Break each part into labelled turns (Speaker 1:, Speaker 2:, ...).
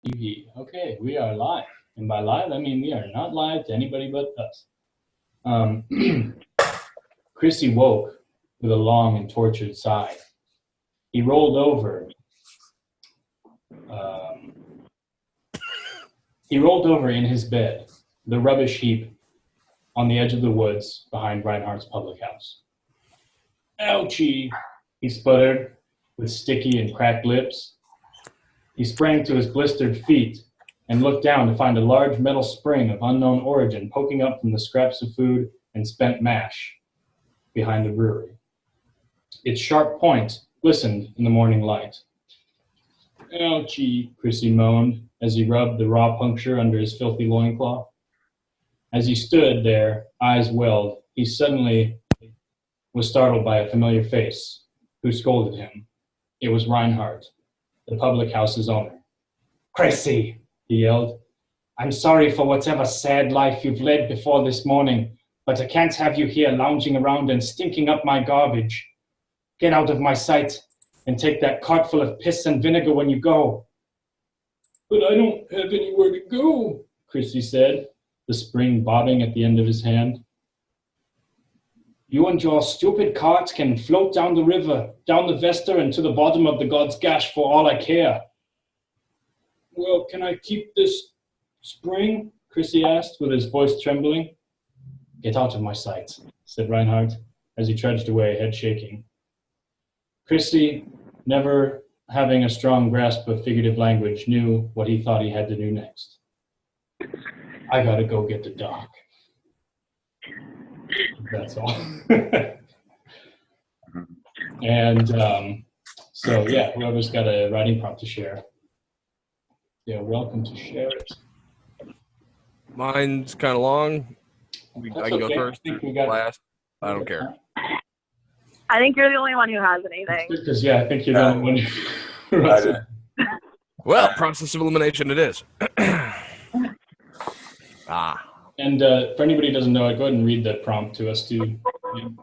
Speaker 1: Okay, we are live. And by live, I mean we are not live to anybody but us. Chrissy woke with a long and tortured sigh. He rolled over. Um, he rolled over in his bed, the rubbish heap on the edge of the woods behind Reinhardt's public house. Ouchie, he sputtered with sticky and cracked lips. He sprang to his blistered feet and looked down to find a large metal spring of unknown origin poking up from the scraps of food and spent mash behind the brewery. Its sharp point glistened in the morning light. Ouchie, Chrissy moaned as he rubbed the raw puncture under his filthy loincloth. As he stood there, eyes welled, he suddenly was startled by a familiar face who scolded him. It was Reinhardt, the public house's owner. Chrissy, he yelled, I'm sorry for whatever sad life you've led before this morning, but I can't have you here lounging around and stinking up my garbage. Get out of my sight and take that cart full of piss and vinegar when you go. But I don't have anywhere to go, Chrissy said, the spring bobbing at the end of his hand. You and your stupid cart can float down the river, down the Vesta, and to the bottom of the God's Gash for all I care. Well, can I keep this spring? Chrissy asked, with his voice trembling. Get out of my sight, said Reinhardt, as he trudged away, head shaking. Chrissy, never having a strong grasp of figurative language, knew what he thought he had to do next. I gotta go get the doc. That's all. And so, yeah, whoever's got a writing prompt to share, you're welcome to share it.
Speaker 2: Mine's kind of long. I can go first. Last. I don't care.
Speaker 3: I think you're the only one who has anything.
Speaker 1: Because, yeah, I think you're the only one who writes it.
Speaker 2: Well, process of elimination it is.
Speaker 1: And for anybody who doesn't know it, go ahead and read the prompt to us, too.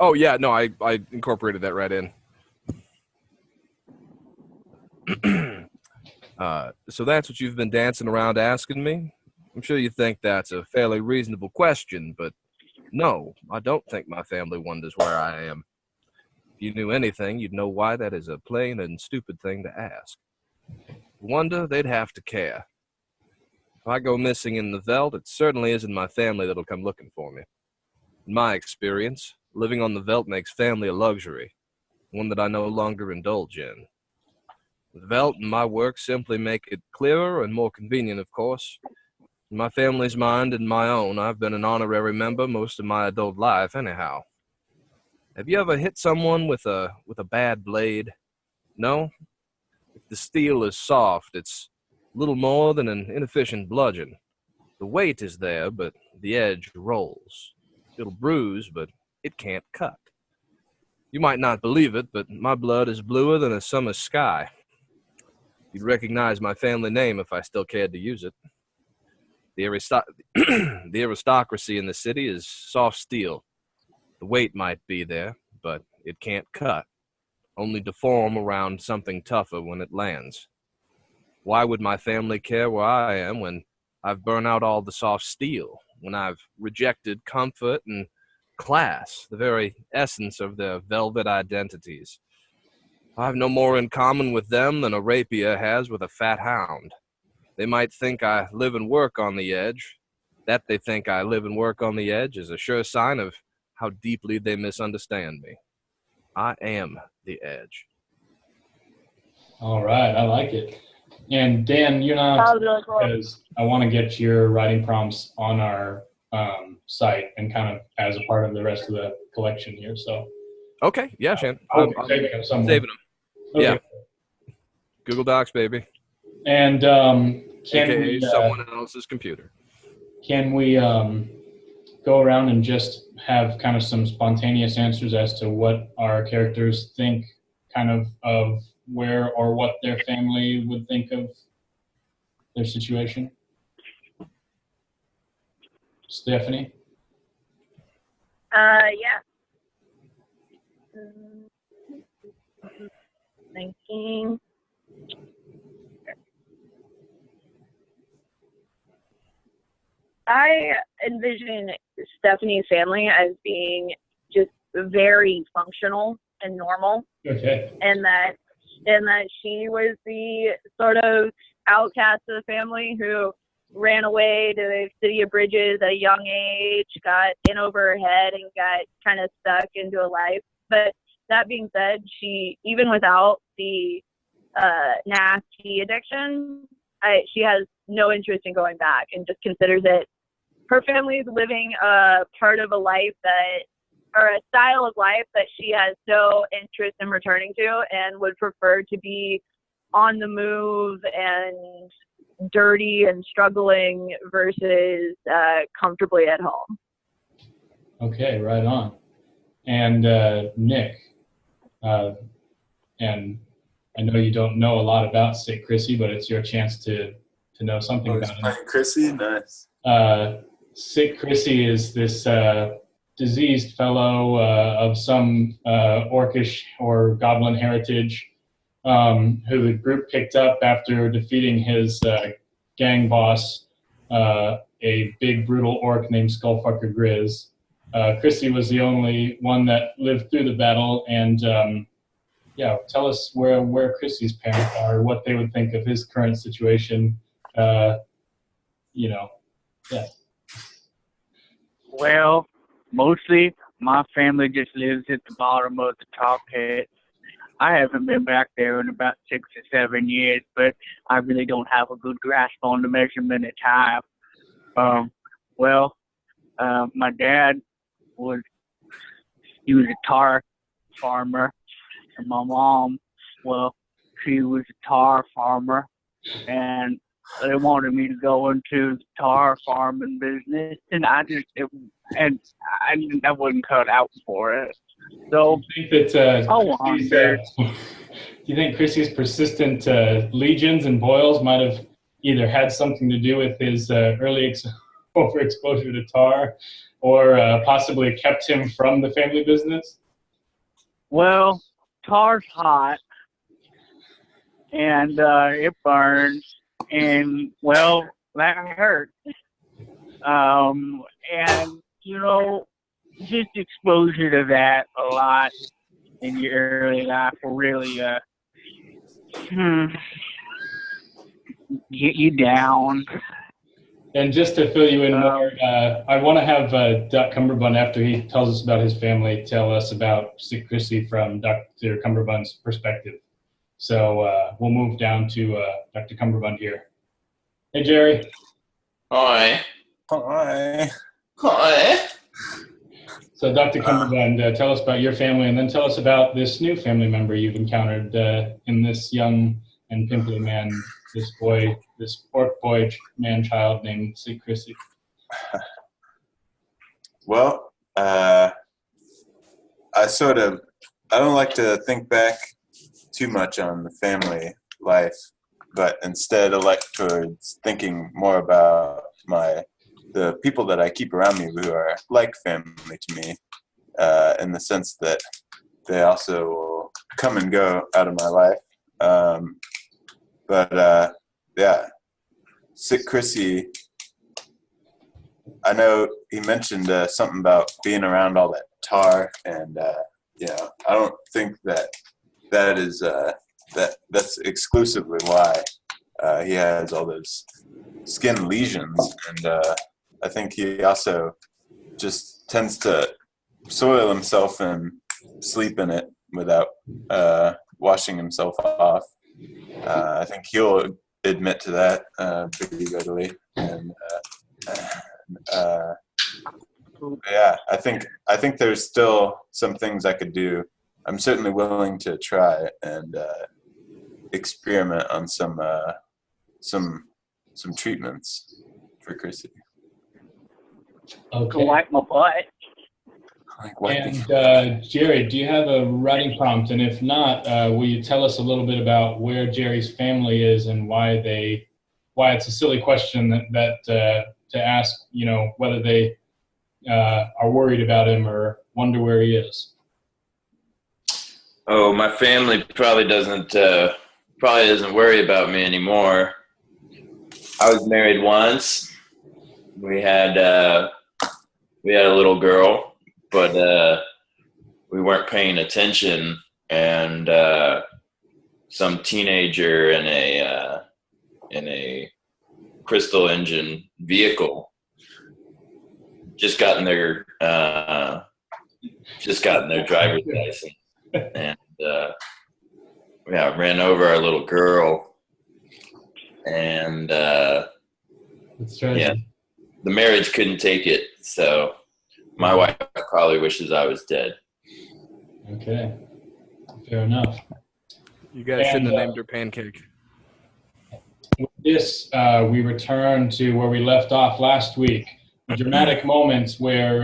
Speaker 2: Oh, yeah, no, I incorporated that right in. So that's what you've been dancing around asking me? I'm sure you think that's a fairly reasonable question, but no, I don't think my family wonders where I am. If you knew anything, you'd know why that is a plain and stupid thing to ask. Wonder, they'd have to care. If I go missing in the Veldt, it certainly isn't my family that'll come looking for me. In my experience, living on the Veldt makes family a luxury, one that I no longer indulge in. The Veldt and my work simply make it clearer and more convenient, of course. In my family's mind and my own, I've been an honorary member most of my adult life anyhow. Have you ever hit someone with a bad blade? No? If the steel is soft, it's little more than an inefficient bludgeon. The weight is there, but the edge rolls. It'll bruise, but it can't cut. You might not believe it, but my blood is bluer than a summer sky. You'd recognize my family name if I still cared to use it. The aristocracy in the city is soft steel. The weight might be there, but it can't cut, only deform around something tougher when it lands. Why would my family care where I am when I've burned out all the soft steel, when I've rejected comfort and class, the very essence of their velvet identities? I have no more in common with them than a rapier has with a fat hound. They might think I live and work on the edge. That they think I live and work on the edge is a sure sign of how deeply they misunderstand me. I am the edge.
Speaker 1: All right, I like it. And Dan, you're not,
Speaker 3: Really cool.
Speaker 1: because I want to get your writing prompts on our site and kind of as a part of the rest of the collection here. So
Speaker 2: Okay, yeah, Shan.
Speaker 1: I'll be saving them somewhere.
Speaker 2: Saving them.
Speaker 1: Okay.
Speaker 2: Yeah. Google Docs, baby.
Speaker 1: And can
Speaker 2: AKA
Speaker 1: we,
Speaker 2: someone else's computer.
Speaker 1: can we go around and just have kind of some spontaneous answers as to what our characters think kind of where or what their family would think of their situation? Stephanie?
Speaker 3: Yeah. Thinking. I envision Stephanie's family as being just very functional and normal,
Speaker 1: Okay.
Speaker 3: and that she was the sort of outcast of the family who ran away to the city of Bridges at a young age, got in over her head, and got kind of stuck into a life. But that being said, she, even without the nasty addiction, she has no interest in going back and just considers it. Her family is living a part of a life or a style of life that she has no interest in returning to, and would prefer to be on the move and dirty and struggling versus comfortably at home.
Speaker 1: Okay, right on. And Nick, and I know you don't know a lot about Sick Chrissy, but it's your chance to know something about him.
Speaker 4: Chrissy, nice.
Speaker 1: Sick Chrissy is this diseased fellow of some orcish or goblin heritage who the group picked up after defeating his gang boss, a big brutal orc named Skullfucker Grizz. Chrissy was the only one that lived through the battle, and tell us where Chrissy's parents are, what they would think of his current situation.
Speaker 5: Well, mostly my family just lives at the bottom of the top pit. I haven't been back there in about 6 or 7 years, but I really don't have a good grasp on the measurement of time. My dad was a tar farmer, and my mom, she was a tar farmer, and they wanted me to go into the tar farming business, and I wasn't cut out for it. So,
Speaker 1: do you think Chrissy's persistent legions and boils might have either had something to do with his early overexposure to tar, or possibly kept him from the family business?
Speaker 5: Well, tar's hot, and it burns, and that hurts. And just exposure to that a lot in your early life will really get you down.
Speaker 1: And just to fill you in more, I want to have Dr. Cumberbund, after he tells us about his family, tell us about Sick Chrissy from Dr. Cumberbund's perspective. So we'll move down to Dr. Cumberbund here. Hey, Jerry.
Speaker 4: Hi.
Speaker 1: So Dr. Cumberbund, tell us about your family, and then tell us about this new family member you've encountered in this young and pimply man, this orc boy man-child named Sick Chrissy.
Speaker 4: Well, I don't like to think back too much on the family life, but instead I like towards thinking more about the people that I keep around me who are like family to me, in the sense that they also will come and go out of my life. Sick Chrissy, I know he mentioned something about being around all that tar, and I don't think that is that's exclusively why he has all those skin lesions, and I think he also just tends to soil himself and sleep in it without washing himself off. I think he'll admit to that pretty readily, and I think there's still some things I could do. I'm certainly willing to try and experiment on some treatments for Chrissy.
Speaker 5: To wipe my butt.
Speaker 1: And Jerry, do you have a writing prompt? And if not, will you tell us a little bit about where Jerry's family is and why it's a silly question that to ask, whether they are worried about him or wonder where he is?
Speaker 6: Oh, my family probably doesn't worry about me anymore. I was married once, we had a little girl, but we weren't paying attention, and some teenager in a crystal engine vehicle just gotten their driver's license, and ran over our little girl, and
Speaker 1: That's tragic.
Speaker 6: the marriage couldn't take it, so my wife probably wishes I was dead.
Speaker 1: Okay, fair enough.
Speaker 2: You guys shouldn't have named her Pancake.
Speaker 1: With this, we return to where we left off last week. Dramatic moments where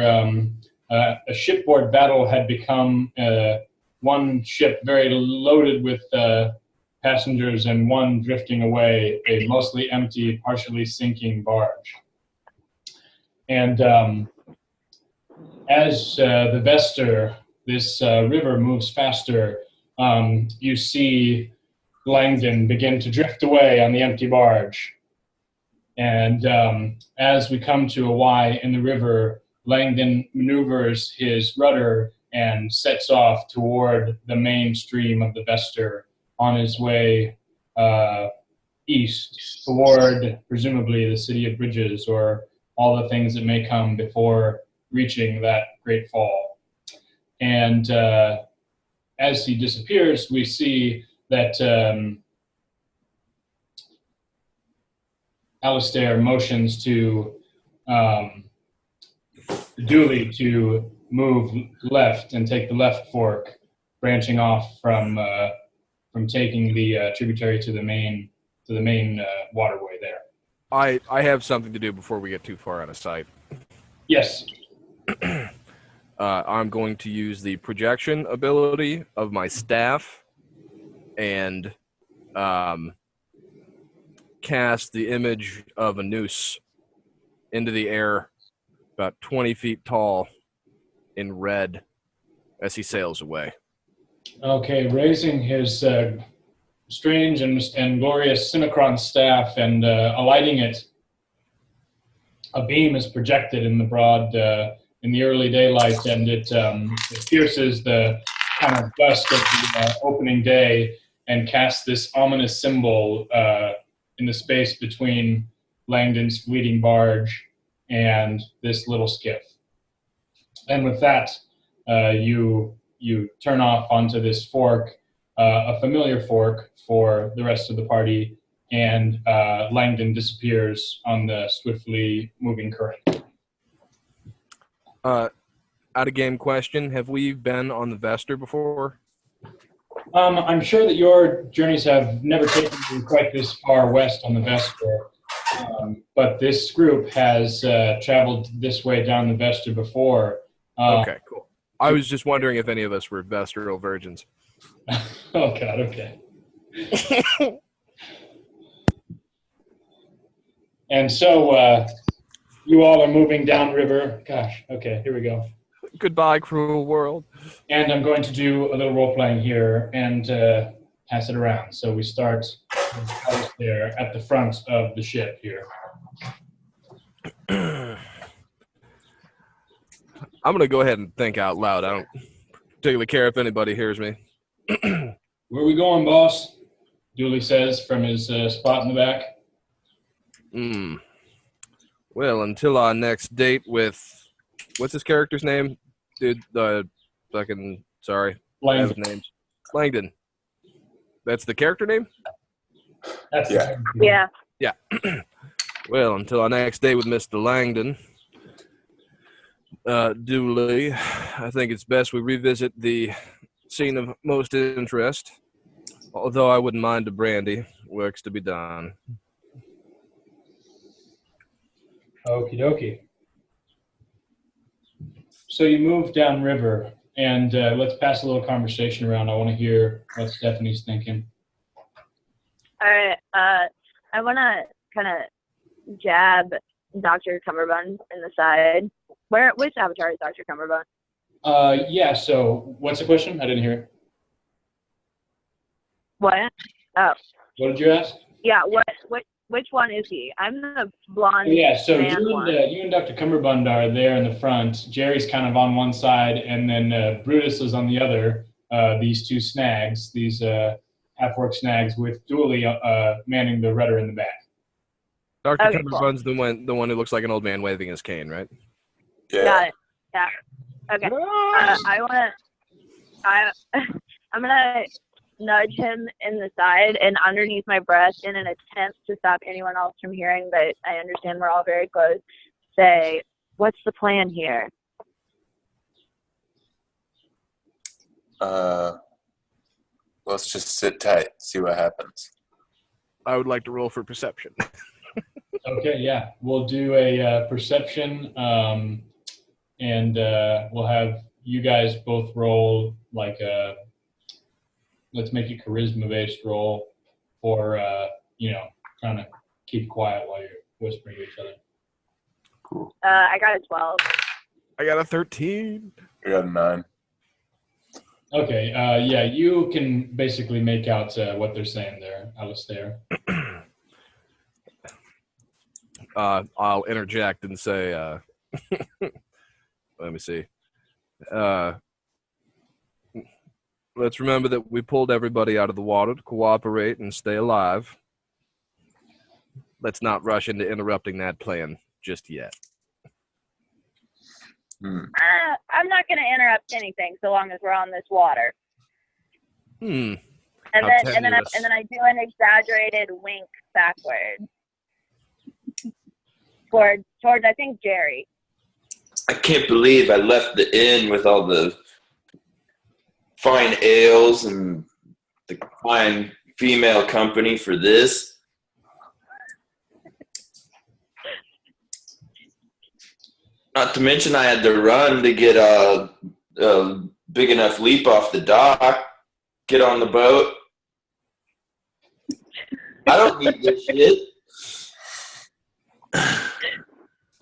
Speaker 1: a shipboard battle had become one ship very loaded with passengers and one drifting away, a mostly empty, partially sinking barge. And as the Vester, this river moves faster, you see Langdon begin to drift away on the empty barge. And as we come to a Y in the river, Langdon maneuvers his rudder and sets off toward the main stream of the Vester on his way east toward, presumably, the city of Bridges or all the things that may come before reaching that great fall. And as he disappears, we see that Alistair motions to Dooley to move left and take the left fork, branching off from taking the tributary to the main waterway there.
Speaker 2: I have something to do before we get too far out of sight.
Speaker 1: Yes.
Speaker 2: I'm going to use the projection ability of my staff and cast the image of a noose into the air about 20 feet tall in red as he sails away.
Speaker 1: Okay, raising his strange and glorious Synchron staff and alighting it, a beam is projected in the broad, in the early daylight, and it pierces the kind of dusk of the opening day and casts this ominous symbol in the space between Langdon's fleeting barge and this little skiff. And with that, you turn off onto this fork, a familiar fork for the rest of the party, and Langdon disappears on the swiftly moving current.
Speaker 2: Out of game question, have we been on the Vester before?
Speaker 1: I'm sure that your journeys have never taken you quite this far west on the Vester, but this group has traveled this way down the Vester before.
Speaker 2: Okay, cool. I was just wondering if any of us were Vestral virgins.
Speaker 1: Oh, God, okay. And so you all are moving downriver. Gosh, okay, here we go.
Speaker 2: Goodbye, cruel world.
Speaker 1: And I'm going to do a little role-playing here and pass it around. So we start there at the front of the ship here.
Speaker 2: I'm going to go ahead and think out loud. I don't particularly care if anybody hears me.
Speaker 1: Where are we going, boss? Dooley says from his spot in the back.
Speaker 2: Well, until our next date with... What's his character's name? Dude, sorry. I have his names. Langdon. That's the character name?
Speaker 1: That's
Speaker 4: Yeah.
Speaker 3: Yeah.
Speaker 2: Yeah. Well, until our next day with Mr. Langdon, Dooley, I think it's best we revisit the scene of most interest. Although I wouldn't mind a brandy. Work's to be done.
Speaker 1: Okie dokie. So you move downriver, and let's pass a little conversation around. I want to hear what Stephanie's thinking.
Speaker 3: All right. I want to kind of jab Dr. Cumberbund in the side. Which avatar is Dr. Cumberbund?
Speaker 1: Yeah, so what's the question? I didn't hear it.
Speaker 3: What? Oh.
Speaker 1: What did you ask?
Speaker 3: Yeah, which which one is he? I'm the blonde
Speaker 1: Yeah, so
Speaker 3: man
Speaker 1: you
Speaker 3: one.
Speaker 1: and, you and Dr. Cumberbund are there in the front. Jerry's kind of on one side, and then Brutus is on the other. These two snags, these half-orc snags, with Dooley manning the rudder in the back.
Speaker 2: Dr.
Speaker 3: Okay, cool.
Speaker 2: Cumberbund's the one who looks like an old man waving his cane, right?
Speaker 4: Yeah.
Speaker 3: Got it. Yeah. Okay. I'm gonna nudge him in the side and underneath my breath in an attempt to stop anyone else from hearing, but I understand we're all very close. Say, what's the plan here?
Speaker 4: Let's just sit tight, see what happens.
Speaker 2: I would like to roll for perception.
Speaker 1: Okay, yeah. We'll do a perception, and we'll have you guys both roll like a, let's make it charisma-based roll for, trying to keep quiet while you're whispering to each other.
Speaker 4: Cool.
Speaker 3: I got a 12.
Speaker 2: I got a 13.
Speaker 4: I got a 9.
Speaker 1: Okay, yeah, you can basically make out what they're saying there, Alistair.
Speaker 2: I'll interject and say, let me see. Let's remember that we pulled everybody out of the water to cooperate and stay alive. Let's not rush into interrupting that plan just yet.
Speaker 3: I'm not going to interrupt anything so long as we're on this water. And then I do an exaggerated wink backward towards I think Jerry.
Speaker 6: I can't believe I left the inn with all the fine ales and the fine female company for this. Not to mention I had to run to get a big enough leap off the dock, get on the boat. I don't need this shit.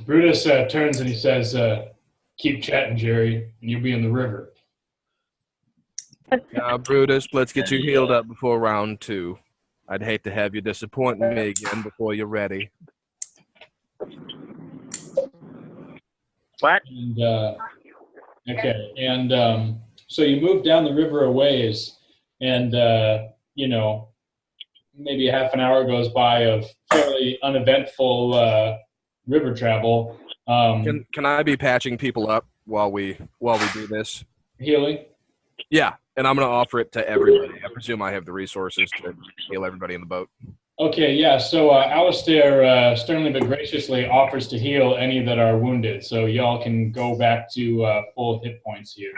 Speaker 1: Brutus turns and he says, keep chatting, Jerry, and you'll be in the river.
Speaker 2: Now, Brutus, let's get you healed up before round 2. I'd hate to have you disappoint me again before you're ready.
Speaker 5: What?
Speaker 1: And, okay, and so you move down the river a ways, and, maybe a half an hour goes by of fairly uneventful river travel.
Speaker 2: Can I be patching people up while we do this?
Speaker 1: Healing?
Speaker 2: Yeah, and I'm going to offer it to everybody. I presume I have the resources to heal everybody in the boat.
Speaker 1: Okay, yeah, so Alistair sternly but graciously offers to heal any that are wounded, so y'all can go back to full hit points here.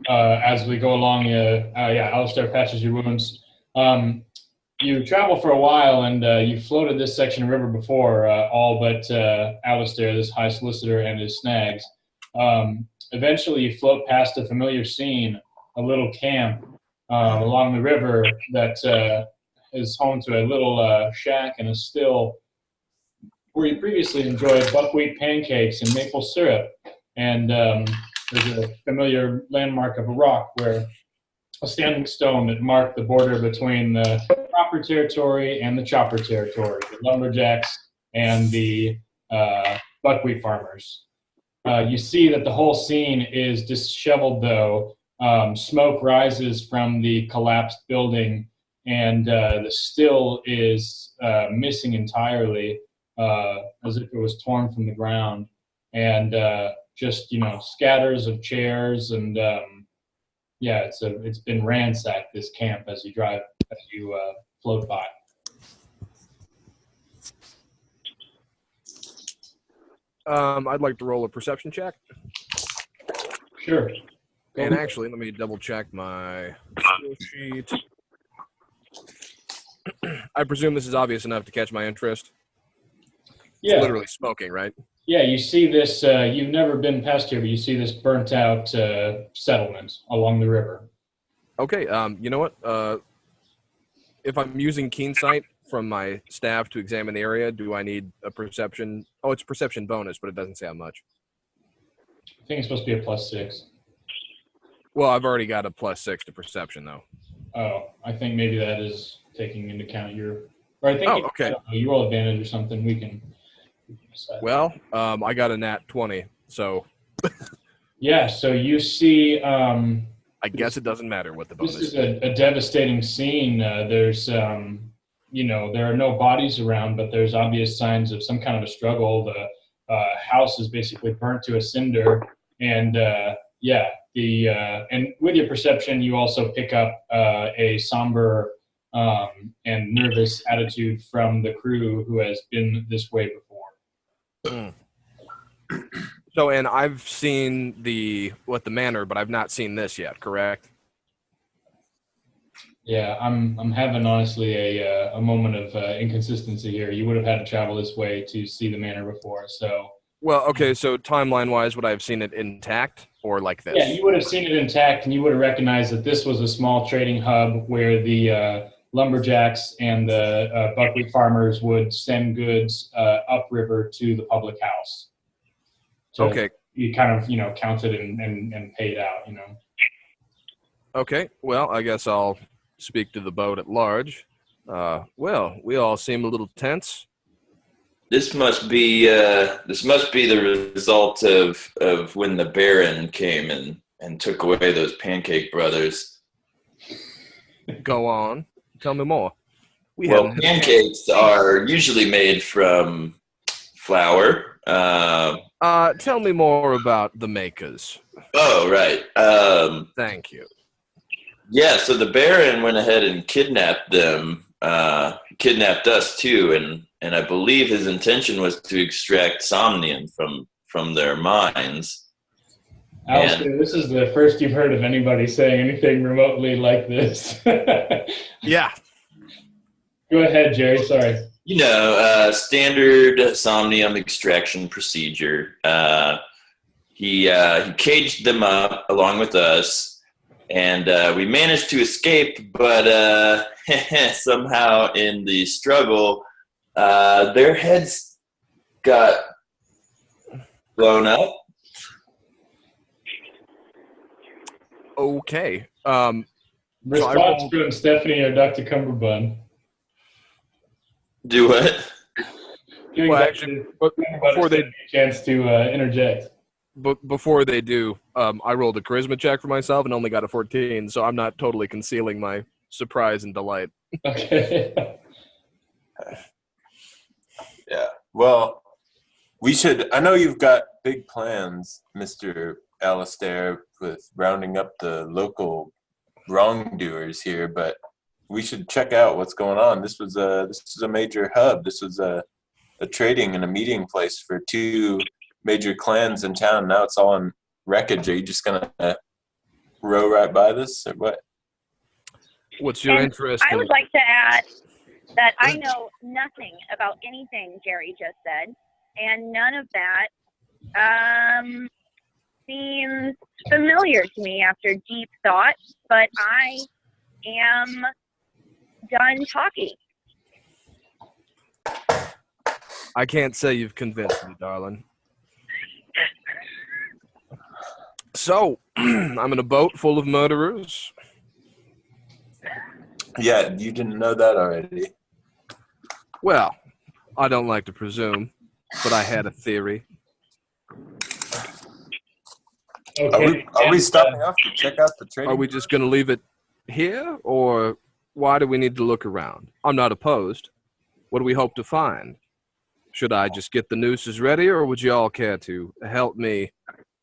Speaker 1: As we go along, Alistair patches your wounds. You travel for a while, and you floated this section of river before, all but Alistair, this high solicitor, and his snags. Eventually, you float past a familiar scene, a little camp along the river that is home to a little shack and a still where you previously enjoyed buckwheat pancakes and maple syrup. And there's a familiar landmark of a rock where a standing stone that marked the border between the proper territory and the chopper territory, the lumberjacks and the buckwheat farmers. You see that the whole scene is disheveled, though. Smoke rises from the collapsed building, and the still is missing entirely, as if it was torn from the ground. And just, scatters of chairs, and it's been ransacked, this camp, as you float by.
Speaker 2: I'd like to roll a perception check.
Speaker 1: Sure.
Speaker 2: And actually, let me double check my skill sheet. I presume this is obvious enough to catch my interest.
Speaker 1: Yeah.
Speaker 2: It's literally smoking, right?
Speaker 1: Yeah, you see this, you've never been past here, but you see this burnt out settlement along the river. Okay,
Speaker 2: you know what? If I'm using keen sight from my staff to examine the area, do I need a perception? Oh, it's perception bonus, but it doesn't say how much.
Speaker 1: I think it's supposed to be a +6.
Speaker 2: Well, I've already got a +6 to perception, though.
Speaker 1: Oh, I think maybe that is taking into account your. Or I think
Speaker 2: Oh, okay.
Speaker 1: I don't know, you roll advantage or something. We can decide.
Speaker 2: Well, I got a nat 20, so
Speaker 1: Yeah. So you see.
Speaker 2: I guess it doesn't matter what the
Speaker 1: This
Speaker 2: bonus
Speaker 1: is a devastating scene. There's, there are no bodies around, but there's obvious signs of some kind of a struggle. The house is basically burnt to a cinder, and and with your perception, you also pick up a somber and nervous attitude from the crew who has been this way before.
Speaker 2: So, and I've seen the manor, but I've not seen this yet, correct?
Speaker 1: Yeah, I'm having honestly a moment of inconsistency here. You would have had to travel this way to see the manor before, so.
Speaker 2: Well, okay, so timeline-wise, would I have seen it intact or like this?
Speaker 1: Yeah, you would have seen it intact, and you would have recognized that this was a small trading hub where the lumberjacks and the buckwheat farmers would send goods upriver to the public house.
Speaker 2: Okay.
Speaker 1: You kind of, counted and paid out,
Speaker 2: Okay, well, I guess I'll speak to the boat at large. Well, we all seem a little tense.
Speaker 6: This must be the result of when the Baron came and took away those Pancake Brothers.
Speaker 2: Go on. Tell me more.
Speaker 6: Well, pancakes are usually made from flour.
Speaker 2: Tell me more about the makers.
Speaker 6: Oh, right.
Speaker 2: Thank you.
Speaker 6: Yeah, so the Baron went ahead and kidnapped them, kidnapped us too, and I believe his intention was to extract somnium from their minds.
Speaker 1: Alistair, this is the first you've heard of anybody saying anything remotely like this.
Speaker 2: Yeah.
Speaker 1: Go ahead, Jerry. Sorry.
Speaker 6: Standard somnium extraction procedure. He caged them up along with us, and we managed to escape, but somehow in the struggle, their heads got blown up.
Speaker 2: Okay.
Speaker 1: Response from Stephanie or Dr. Cumberbund.
Speaker 6: Do what?
Speaker 2: Well, actually, before they
Speaker 1: chance to interject.
Speaker 2: Before they do, I rolled a charisma check for myself and only got a 14, so I'm not totally concealing my surprise and delight.
Speaker 1: Okay.
Speaker 4: Yeah. Well, we should. I know you've got big plans, Mr. Alistair, with rounding up the local wrongdoers here, but we should check out what's going on. This was a major hub. This was a trading and a meeting place for two major clans in town. Now it's all in wreckage. Are you just gonna row right by this, or what?
Speaker 2: What's your interest?
Speaker 3: I would like to add that I know nothing about anything Jerry just said, and none of that seems familiar to me after deep thought, but I am done talking.
Speaker 2: I can't say you've convinced me, darling. So, I'm in a boat full of murderers.
Speaker 4: Yeah, you didn't know that already.
Speaker 2: Well, I don't like to presume, but I had a theory.
Speaker 1: Okay.
Speaker 4: Are we stopping off to check out the trading?
Speaker 2: Are we just going to leave it here, or why do we need to look around? I'm not opposed. What do we hope to find? Should I just get the nooses ready, or would you all care to help me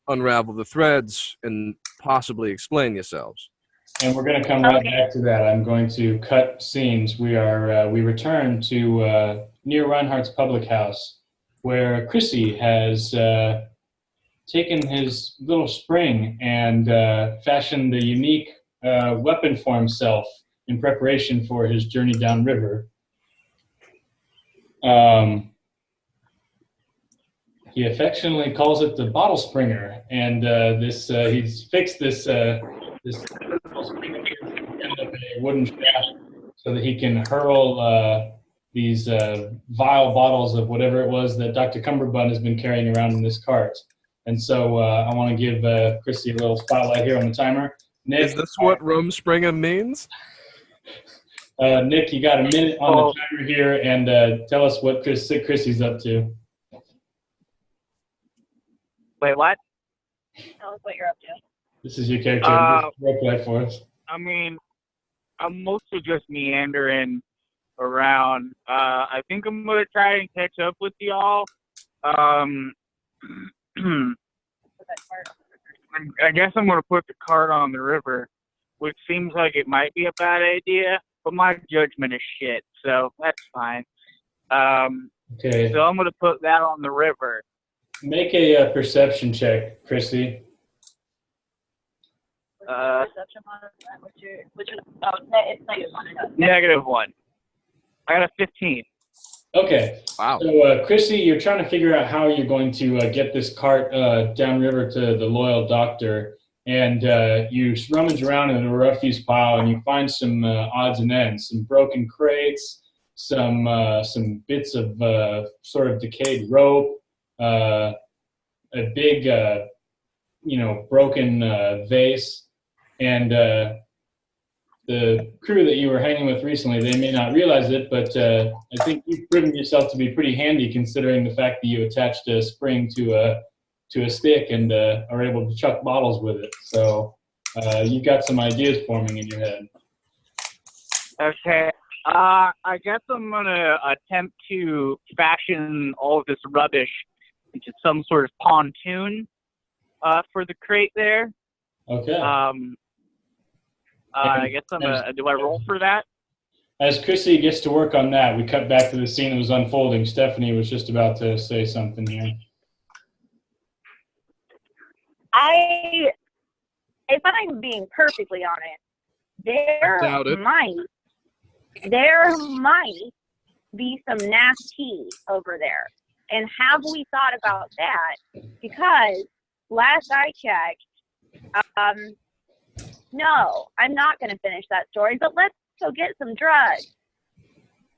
Speaker 2: unravel the threads and possibly explain yourselves?
Speaker 1: And we're going to come right back to that. I'm going to cut scenes. We return to near Reinhardt's public house, where Chrissy has taken his little spring and fashioned the unique weapon for himself in preparation for his journey downriver. He affectionately calls it the bottle springer, and he's fixed this bottle springer to the end of a wooden shaft so that he can hurl these vile bottles of whatever it was that Dr. Cumberbund has been carrying around in this cart. And so I want to give Chrissy a little spotlight here on the timer. Nick,
Speaker 2: is this what Rumspringa means?
Speaker 1: Nick, you got a minute on the timer here, and tell us what Chrissy's up to.
Speaker 5: Wait, what?
Speaker 3: Tell us what you're up to.
Speaker 1: This is your character. Roleplay for us.
Speaker 5: I mean, I'm mostly just meandering around. I think I'm gonna try and catch up with y'all. I guess I'm gonna put the cart on the river, which seems like it might be a bad idea, but my judgment is shit, so that's fine.
Speaker 1: Okay.
Speaker 5: So I'm gonna put that on the river.
Speaker 1: Make a perception check, Chrissy.
Speaker 3: Perception on that. It's
Speaker 5: -1. -1. I got a 15.
Speaker 1: Okay.
Speaker 2: Wow.
Speaker 1: So, Chrissy, you're trying to figure out how you're going to get this cart downriver to the Loyal Doctor, and you rummage around in a refuse pile, and you find some odds and ends, some broken crates, some bits of sort of decayed rope, a big, broken vase. And the crew that you were hanging with recently, they may not realize it, but I think you've proven yourself to be pretty handy considering the fact that you attached a spring to a stick and are able to chuck bottles with it. So you've got some ideas forming in your head.
Speaker 5: Okay. I guess I'm going to attempt to fashion all of this rubbish into some sort of pontoon for the crate there.
Speaker 1: Okay.
Speaker 5: I guess do I roll for that?
Speaker 1: As Chrissy gets to work on that, we cut back to the scene that was unfolding. Stephanie was just about to say something here.
Speaker 3: If I'm being perfectly honest, there might be some nasty over there. And have we thought about that? Because last I checked, no, I'm not going to finish that story, but let's go get some drugs.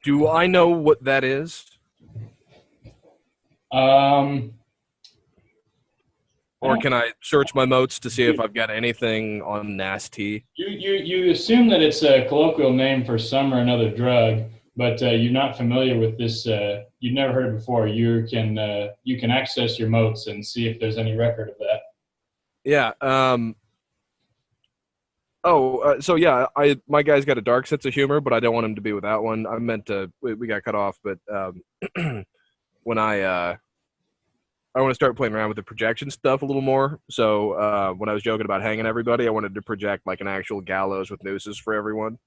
Speaker 2: Do I know what that is? Or can I search my motes to see if I've got anything on nasty?
Speaker 1: You assume that it's a colloquial name for some or another drug, but you're not familiar with this. You've never heard it before. You can access your motes and see if there's any record of that.
Speaker 2: Yeah. My guy's got a dark sense of humor, but I don't want him to be without one. I meant to. We got cut off, but when I want to start playing around with the projection stuff a little more. So when I was joking about hanging everybody, I wanted to project like an actual gallows with nooses for everyone.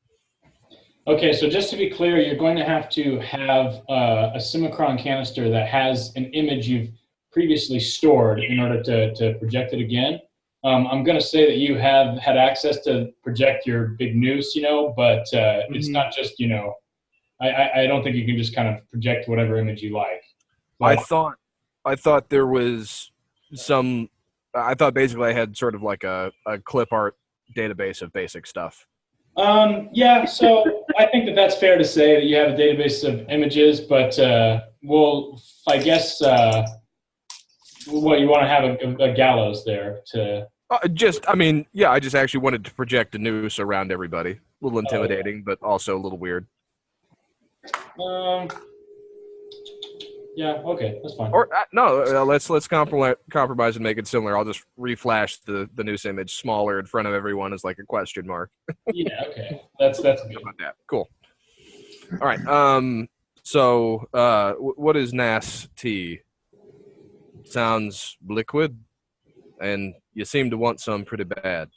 Speaker 1: Okay, so just to be clear, you're going to have a Simicron canister that has an image you've previously stored in order to project it again. I'm going to say that you have had access to project your big noose, but it's not just, I don't think you can just kind of project whatever image you like. But
Speaker 2: I thought there was I thought basically I had sort of like a clip art database of basic stuff.
Speaker 1: Yeah, so I think that's fair to say that you have a database of images, but I guess you want to have a gallows there to...
Speaker 2: I just actually wanted to project a noose around everybody. A little intimidating, but also a little weird.
Speaker 1: Yeah, okay, that's fine.
Speaker 2: Or let's compromise and make it similar. I'll just reflash the noose image smaller in front of everyone as like a question mark.
Speaker 1: Yeah, okay, that's good.
Speaker 2: How about that? Cool. All right. So what is nasty? Sounds liquid, and you seem to want some pretty bad.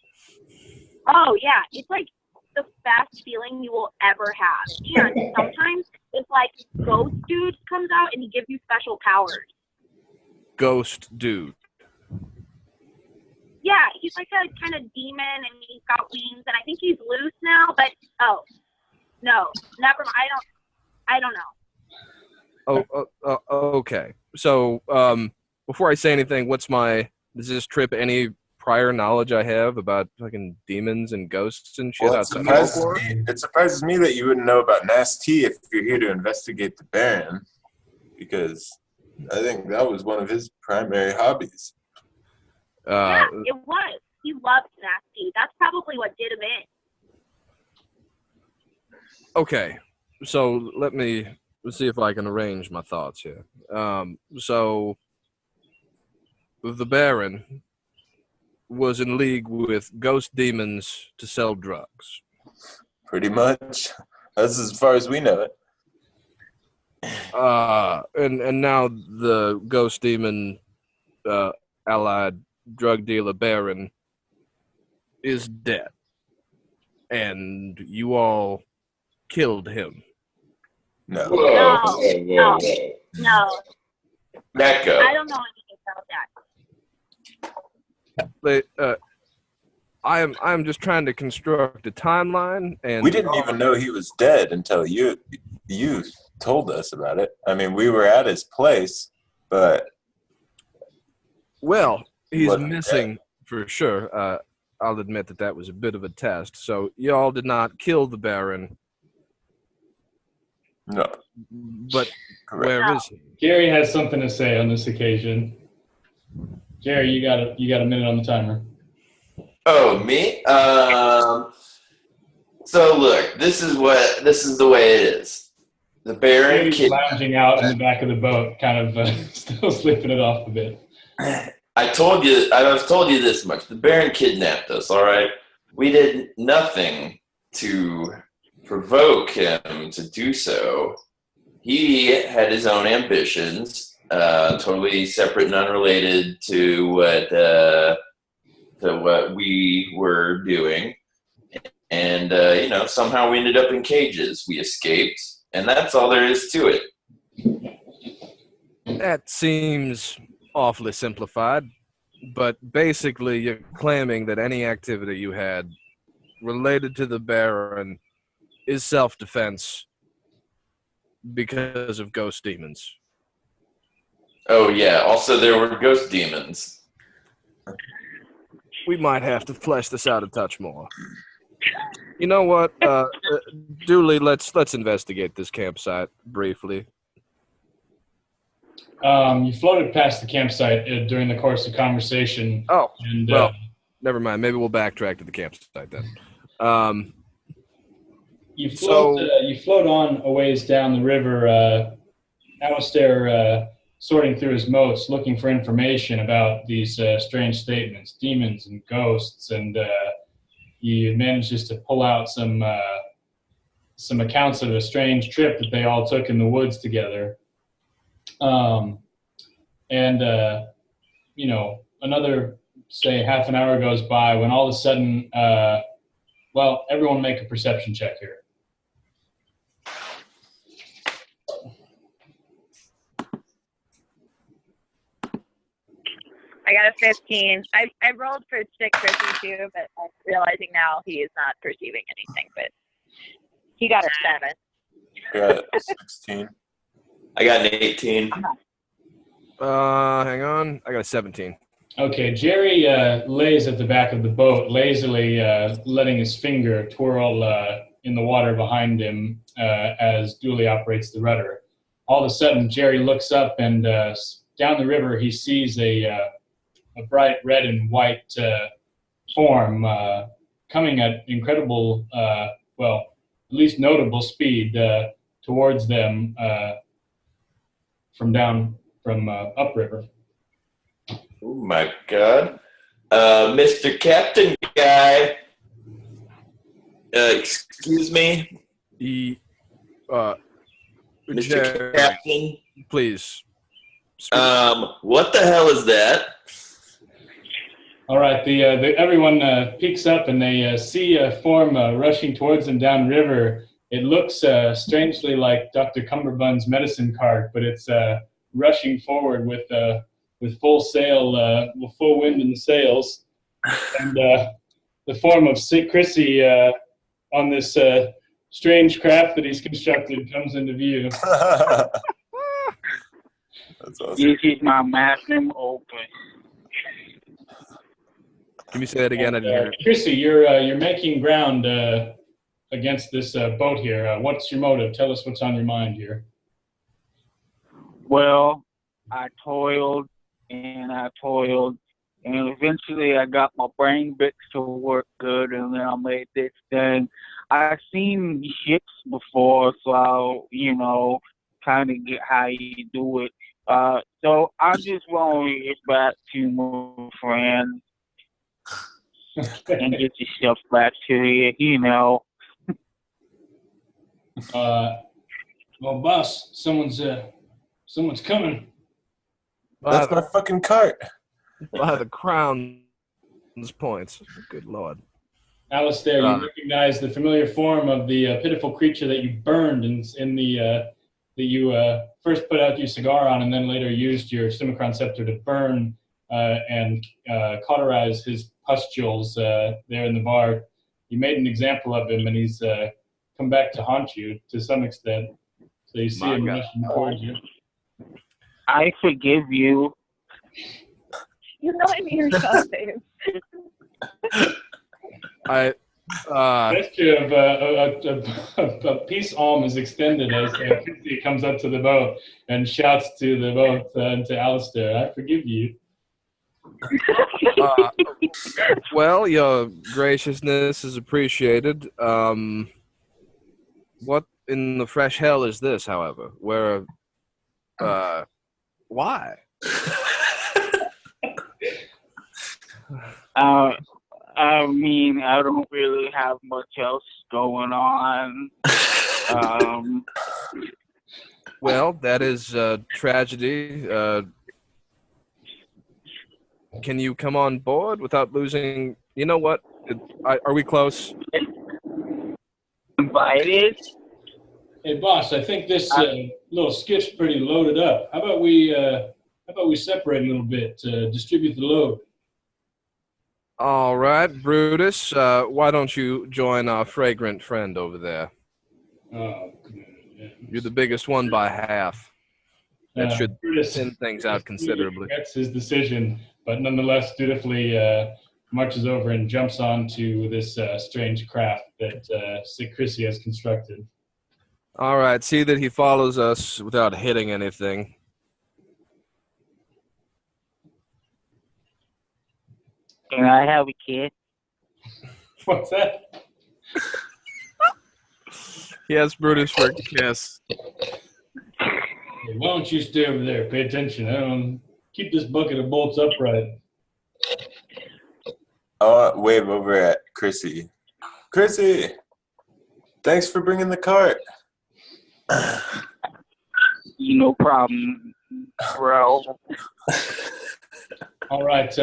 Speaker 3: Oh yeah, it's like the best feeling you will ever have. And sometimes it's like Ghost Dude comes out and he gives you special powers.
Speaker 2: Ghost Dude.
Speaker 3: Yeah, he's like a kind of demon and he's got wings and I think he's loose now, but no, never mind. I don't know.
Speaker 2: Okay. So before I say anything, does this trip any prior knowledge I have about fucking demons and ghosts and shit?
Speaker 4: Well, it surprises me that you wouldn't know about nasty if you're here to investigate the Baron, because I think that was one of his primary hobbies.
Speaker 3: Yeah, it was. He loved nasty. That's probably what did him
Speaker 2: Okay, so let's see if I can arrange my thoughts here. So the Baron was in league with ghost demons to sell drugs.
Speaker 4: Pretty much. That's as far as we know it.
Speaker 2: And now the ghost demon allied drug dealer Baron is dead. And you all killed him.
Speaker 4: No.
Speaker 6: Whoa,
Speaker 3: No,
Speaker 6: whoa, whoa.
Speaker 3: No,
Speaker 6: Echo.
Speaker 3: I don't know anything about that.
Speaker 2: I'm just trying to construct a timeline, and
Speaker 4: We didn't even know he was dead until you told us about it. I mean, we were at his place, but
Speaker 2: well, he's
Speaker 4: wasn't
Speaker 2: missing for sure. I'll admit that was a bit of a test. So y'all did not kill the Baron,
Speaker 4: no.
Speaker 2: but
Speaker 4: Correct.
Speaker 2: where is he?
Speaker 1: Gary has something to say on this occasion. Gary, you got a minute on the timer.
Speaker 6: Oh, me? So look, this is the way it is. The Baron
Speaker 1: Gary's
Speaker 6: kid.
Speaker 1: lounging out in the back of the boat, kind of still sleeping it off a bit.
Speaker 6: I've told you this much. The Baron kidnapped us, all right? We did nothing to provoke him to do so. He had his own ambitions, totally separate and unrelated to what we were doing. And, somehow we ended up in cages. We escaped, and that's all there is to it.
Speaker 2: That seems awfully simplified, but basically you're claiming that any activity you had related to the Baron is self-defense because of ghost demons.
Speaker 6: Oh, yeah. Also, there were ghost demons.
Speaker 2: We might have to flesh this out a touch more. You know what? Dooley, let's investigate this campsite briefly.
Speaker 1: You floated past the campsite during the course of conversation.
Speaker 2: Oh,
Speaker 1: and,
Speaker 2: well, never mind. Maybe we'll backtrack to the campsite then.
Speaker 1: you float on a ways down the river. Alistair sorting through his notes, looking for information about these strange statements, demons and ghosts, and he manages to pull out some accounts of a strange trip that they all took in the woods together. Another, say, half an hour goes by when all of a sudden, everyone make a perception check here.
Speaker 3: I got a 15. I rolled for stick Chrissy too, but I'm realizing now he is not perceiving anything, but he got a 7.
Speaker 4: Got a 16.
Speaker 6: I got an 18.
Speaker 2: Hang on. I got a 17.
Speaker 1: Okay, Jerry lays at the back of the boat, lazily letting his finger twirl in the water behind him as Dooley operates the rudder. All of a sudden, Jerry looks up, and down the river he sees a bright red and white form coming at incredible, at least notable speed towards them from upriver.
Speaker 6: Oh my God. Mr. Captain Guy. Excuse me?
Speaker 2: Mr.
Speaker 6: Mr. Captain?
Speaker 2: Please.
Speaker 6: What the hell is that?
Speaker 1: All right, everyone peeks up and they see a form rushing towards them downriver. It looks strangely like Dr. Cumberbund's medicine cart, but it's rushing forward with full sail, with full wind in the sails. And the form of Chrissy on this strange craft that he's constructed comes into view.
Speaker 4: That's awesome.
Speaker 5: This is my magnum opus.
Speaker 2: Can you say that again? I didn't hear it.
Speaker 1: Chrissy, you're making ground against this boat here. What's your motive? Tell us what's on your mind here.
Speaker 5: Well, I toiled and eventually I got my brain bits to work good, and then I made this thing. I've seen ships before, so kind of get how you do it. So I just want to get back to my friends and get your stuff back to you.
Speaker 1: Well, boss, someone's coming.
Speaker 4: That's my fucking cart.
Speaker 2: By the crown's points. Good Lord.
Speaker 1: Alistair, you recognize the familiar form of the pitiful creature that you burned in the that you first put out your cigar on, and then later used your Simicron scepter to burn and cauterize his pustules there in the bar. You made an example of him, and he's come back to haunt you to some extent. So you see him rushing towards you.
Speaker 5: I forgive you.
Speaker 3: You know I'm earshot, babe.
Speaker 1: A gesture of a peace arm is extended as Chrissy comes up to the boat and shouts to the boat and to Alistair, "I forgive you."
Speaker 2: Well, your graciousness is appreciated. What in the fresh hell is this, however? Why?
Speaker 5: I mean, I don't really have much else going on.
Speaker 2: Well, that is a tragedy. Can you come on board without losing? You know what? Are we close?
Speaker 5: Invited?
Speaker 1: Hey, boss, I think this little skiff's pretty loaded up. How about we separate a little bit to distribute the load?
Speaker 2: All right, Brutus. Why don't you join our fragrant friend over there?
Speaker 1: Oh, yeah.
Speaker 2: You're the biggest one by half. That should
Speaker 1: Brutus
Speaker 2: thin things out considerably.
Speaker 1: Regrets his decision, but nonetheless dutifully marches over and jumps onto this strange craft that Chrissy has constructed.
Speaker 2: All right, see that he follows us without hitting anything.
Speaker 5: Can I have a kid?
Speaker 1: What's that?
Speaker 2: Yes, Brutus, for a kiss.
Speaker 1: Hey, why don't you stay over there? Pay attention. Keep this bucket of bolts upright.
Speaker 4: I'll wave over at Chrissy. Chrissy, thanks for bringing the cart.
Speaker 5: No problem, bro.
Speaker 1: All right.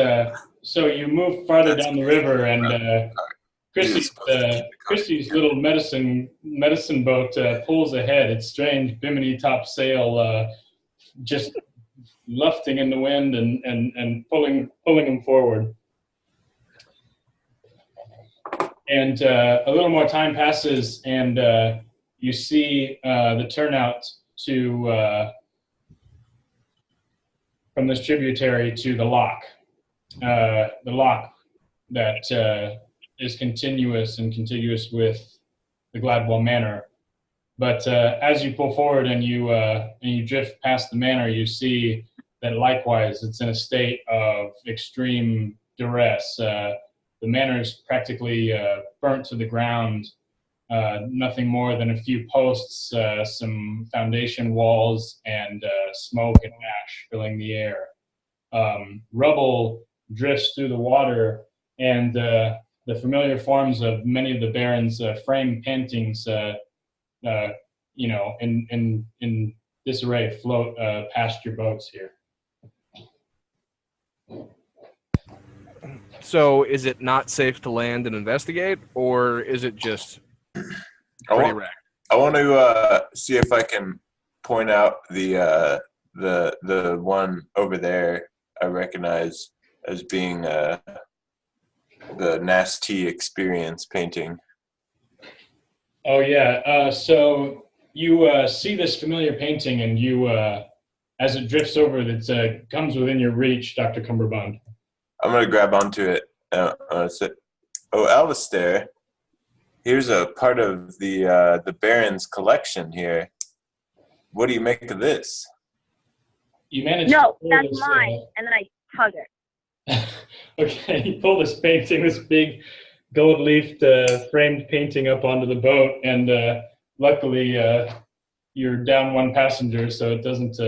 Speaker 1: So you move farther down the river, and Chrissy's little medicine boat pulls ahead. Its strange bimini top sail just lufting in the wind and pulling him forward. And a little more time passes, and you see the turnout from this tributary to the lock. The lock that is continuous and contiguous with the Gladwell Manor. But as you pull forward and you drift past the manor, you see that likewise it's in a state of extreme duress. The manor is practically burnt to the ground. Nothing more than a few posts, some foundation walls, and smoke and ash filling the air. Rubble drifts through the water, and the familiar forms of many of the Baron's framed paintings, in disarray, float past your boats here.
Speaker 2: So, is it not safe to land and investigate, or is it just pretty wrecked?
Speaker 4: I want to see if I can point out the one over there I recognize as being the Nasty Experience painting.
Speaker 1: Oh yeah. So you see this familiar painting, and you, as it drifts over, that comes within your reach, Dr. Cumberbund.
Speaker 4: I'm gonna grab onto it. Say, "Oh, Alistair, here's a part of the Baron's collection here. What do you make of this?"
Speaker 1: You manage.
Speaker 3: No,
Speaker 1: to
Speaker 3: that's
Speaker 1: this,
Speaker 3: mine. And then I hug it.
Speaker 1: Okay, you pull this painting, this big gold-leafed framed painting up onto the boat, and luckily you're down one passenger, so it doesn't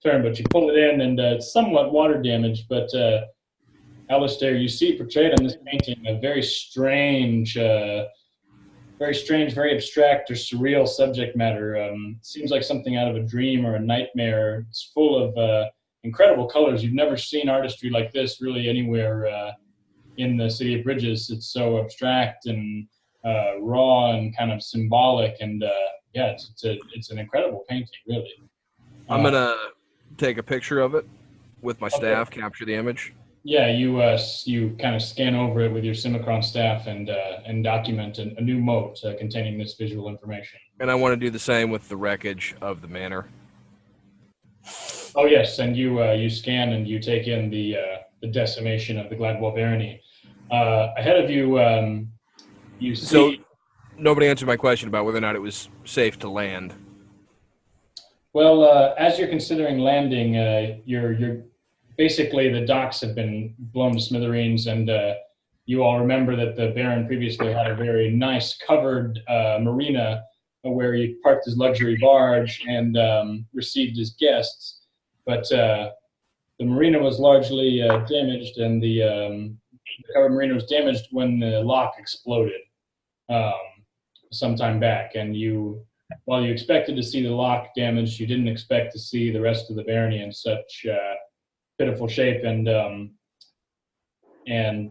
Speaker 1: turn. But you pull it in, and it's somewhat water damaged. But Alistair, you see portrayed on this painting a very strange, very abstract or surreal subject matter. Seems like something out of a dream or a nightmare. It's full of incredible colors. You've never seen artistry like this really anywhere in the City of Bridges. It's so abstract and raw and kind of symbolic, and yeah, it's an incredible painting, really.
Speaker 2: I'm gonna take a picture of it with my staff, capture the image.
Speaker 1: Yeah, you kind of scan over it with your Simicron staff and document a new moat containing this visual information.
Speaker 2: And I want to do the same with the wreckage of the manor.
Speaker 1: Oh yes, and you scan and you take in the decimation of the Gladwell barony. Ahead of you, you see.
Speaker 2: So nobody answered my question about whether or not it was safe to land.
Speaker 1: Well, as you're considering landing, you're basically the docks have been blown to smithereens, and you all remember that the Baron previously had a very nice covered marina where he parked his luxury barge and received his guests. But the marina was largely damaged, and the covered marina was damaged when the lock exploded some time back. And while you expected to see the lock damaged, you didn't expect to see the rest of the barony in such pitiful shape, and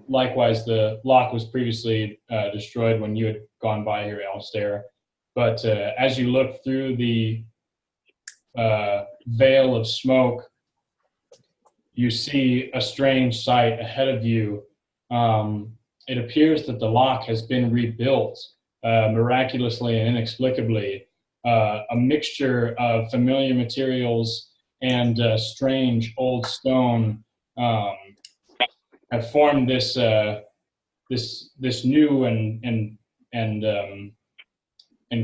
Speaker 1: likewise the lock was previously destroyed when you had gone by here, Alistair. But as you look through the veil of smoke, you see a strange sight ahead of you. It appears that the lock has been rebuilt miraculously and inexplicably. A mixture of familiar materials and strange old stone have formed this new and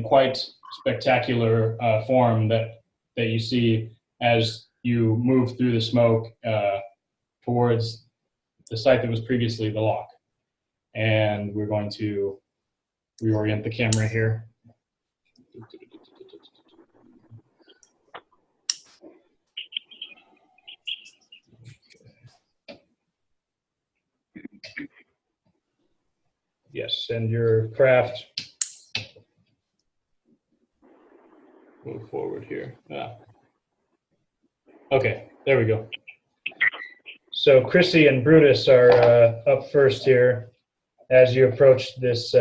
Speaker 1: quite spectacular form that you see as you move through the smoke towards the site that was previously the lock. And we're going to reorient the camera here. Yes, and your craft. Move forward here. Okay, there we go. So Chrissy and Brutus are up first here as you approach this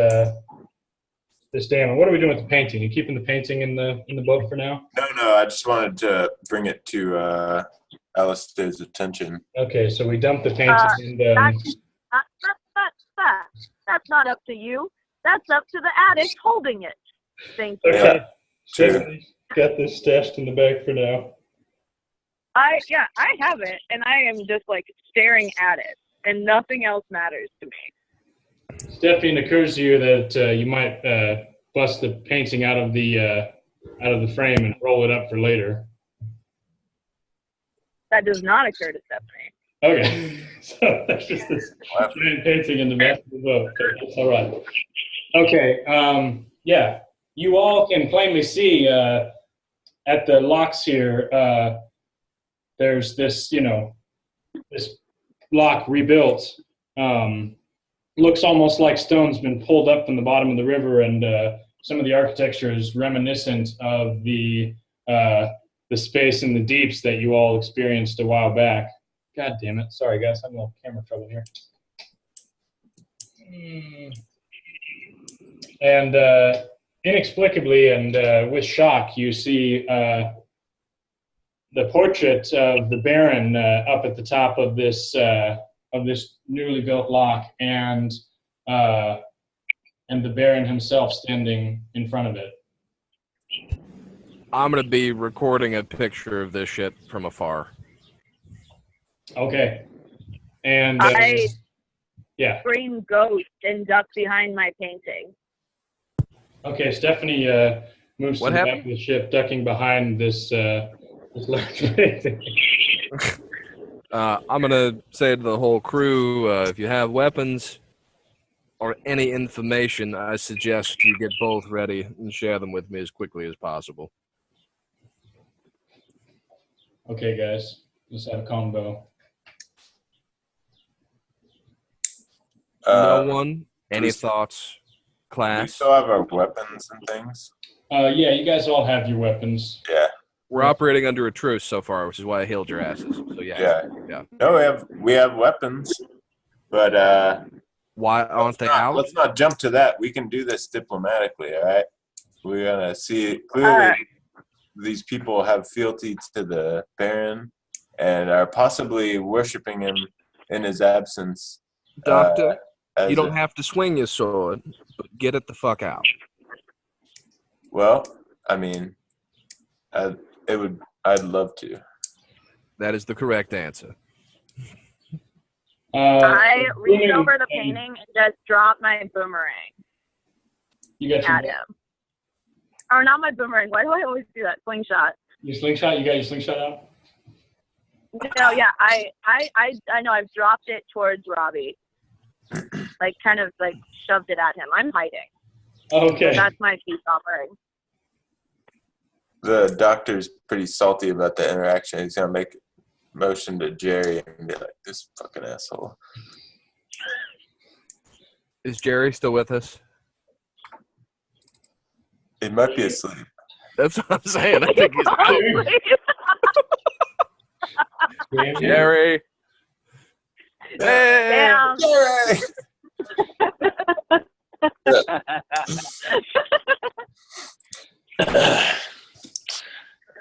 Speaker 1: this dam. And what are we doing with the painting? You keeping the painting in the boat for now?
Speaker 4: No, I just wanted to bring it to Alistair's attention.
Speaker 1: Okay, so we dumped the painting.
Speaker 3: That's not up to you. That's up to the addict holding it. Thank you.
Speaker 1: Okay,
Speaker 4: Sure.
Speaker 1: got this stashed in the bag for now.
Speaker 3: I have it, and I am just like staring at it, and nothing else matters to me.
Speaker 1: Stephanie, it occurs to you that you might bust the painting out of the frame and roll it up for later.
Speaker 3: That does not occur to Stephanie.
Speaker 1: Okay, so that's just this giant painting in the back of the boat. Okay, that's all right. Okay, yeah, you all can plainly see at the locks here, there's this, this lock rebuilt. Looks almost like stone's been pulled up from the bottom of the river, and some of the architecture is reminiscent of the space in the deeps that you all experienced a while back. God damn it. Sorry, guys. I'm in a little camera trouble here. And inexplicably and with shock, you see the portrait of the Baron up at the top of this newly built lock, and the Baron himself standing in front of it.
Speaker 2: I'm going to be recording a picture of this shit from afar.
Speaker 1: Okay. And
Speaker 3: I
Speaker 1: yeah.
Speaker 3: scream ghost and duck behind my painting.
Speaker 1: Okay, Stephanie moves to the back of the ship, ducking behind this large painting.
Speaker 2: I'm going to say to the whole crew, if you have weapons, or any information, I suggest you get both ready and share them with me as quickly as possible.
Speaker 1: Okay, guys, let's have a combo.
Speaker 2: No one? Any
Speaker 4: we-
Speaker 2: thoughts?
Speaker 4: Do we
Speaker 2: Class?
Speaker 4: still have our weapons and things?
Speaker 1: Yeah, you guys all have your weapons.
Speaker 4: Yeah.
Speaker 2: We're operating under a truce so far, which is why I healed your asses. So
Speaker 4: Yeah.
Speaker 2: Yeah.
Speaker 4: No, we have weapons, but
Speaker 2: Why aren't they out?
Speaker 4: let's not jump to that. We can do this diplomatically, all right? We're gonna see clearly. These people have fealty to the Baron and are possibly worshiping him in his absence.
Speaker 2: Doctor,
Speaker 4: as
Speaker 2: you don't
Speaker 4: a-
Speaker 2: have to swing your sword, but get it the fuck out.
Speaker 4: Well, I mean, I'd love to.
Speaker 2: That is the correct answer.
Speaker 3: I reached over the painting and just dropped my boomerang
Speaker 1: You got
Speaker 3: at
Speaker 1: your,
Speaker 3: him. Or not my boomerang. Why do I always do that? Slingshot.
Speaker 1: your slingshot. You got your slingshot out.
Speaker 3: No, yeah, I know. I've dropped it towards Robbie, like kind of like shoved it at him. I'm hiding.
Speaker 1: Okay.
Speaker 3: So that's my peace offering.
Speaker 4: The doctor's pretty salty about the interaction. He's gonna make a motion to Jerry and be like, "This fucking asshole."
Speaker 2: Is Jerry still with us?
Speaker 4: He might be asleep.
Speaker 2: That's what I'm saying. I think he's out. Jerry. Hey.
Speaker 3: Damn.
Speaker 4: Jerry.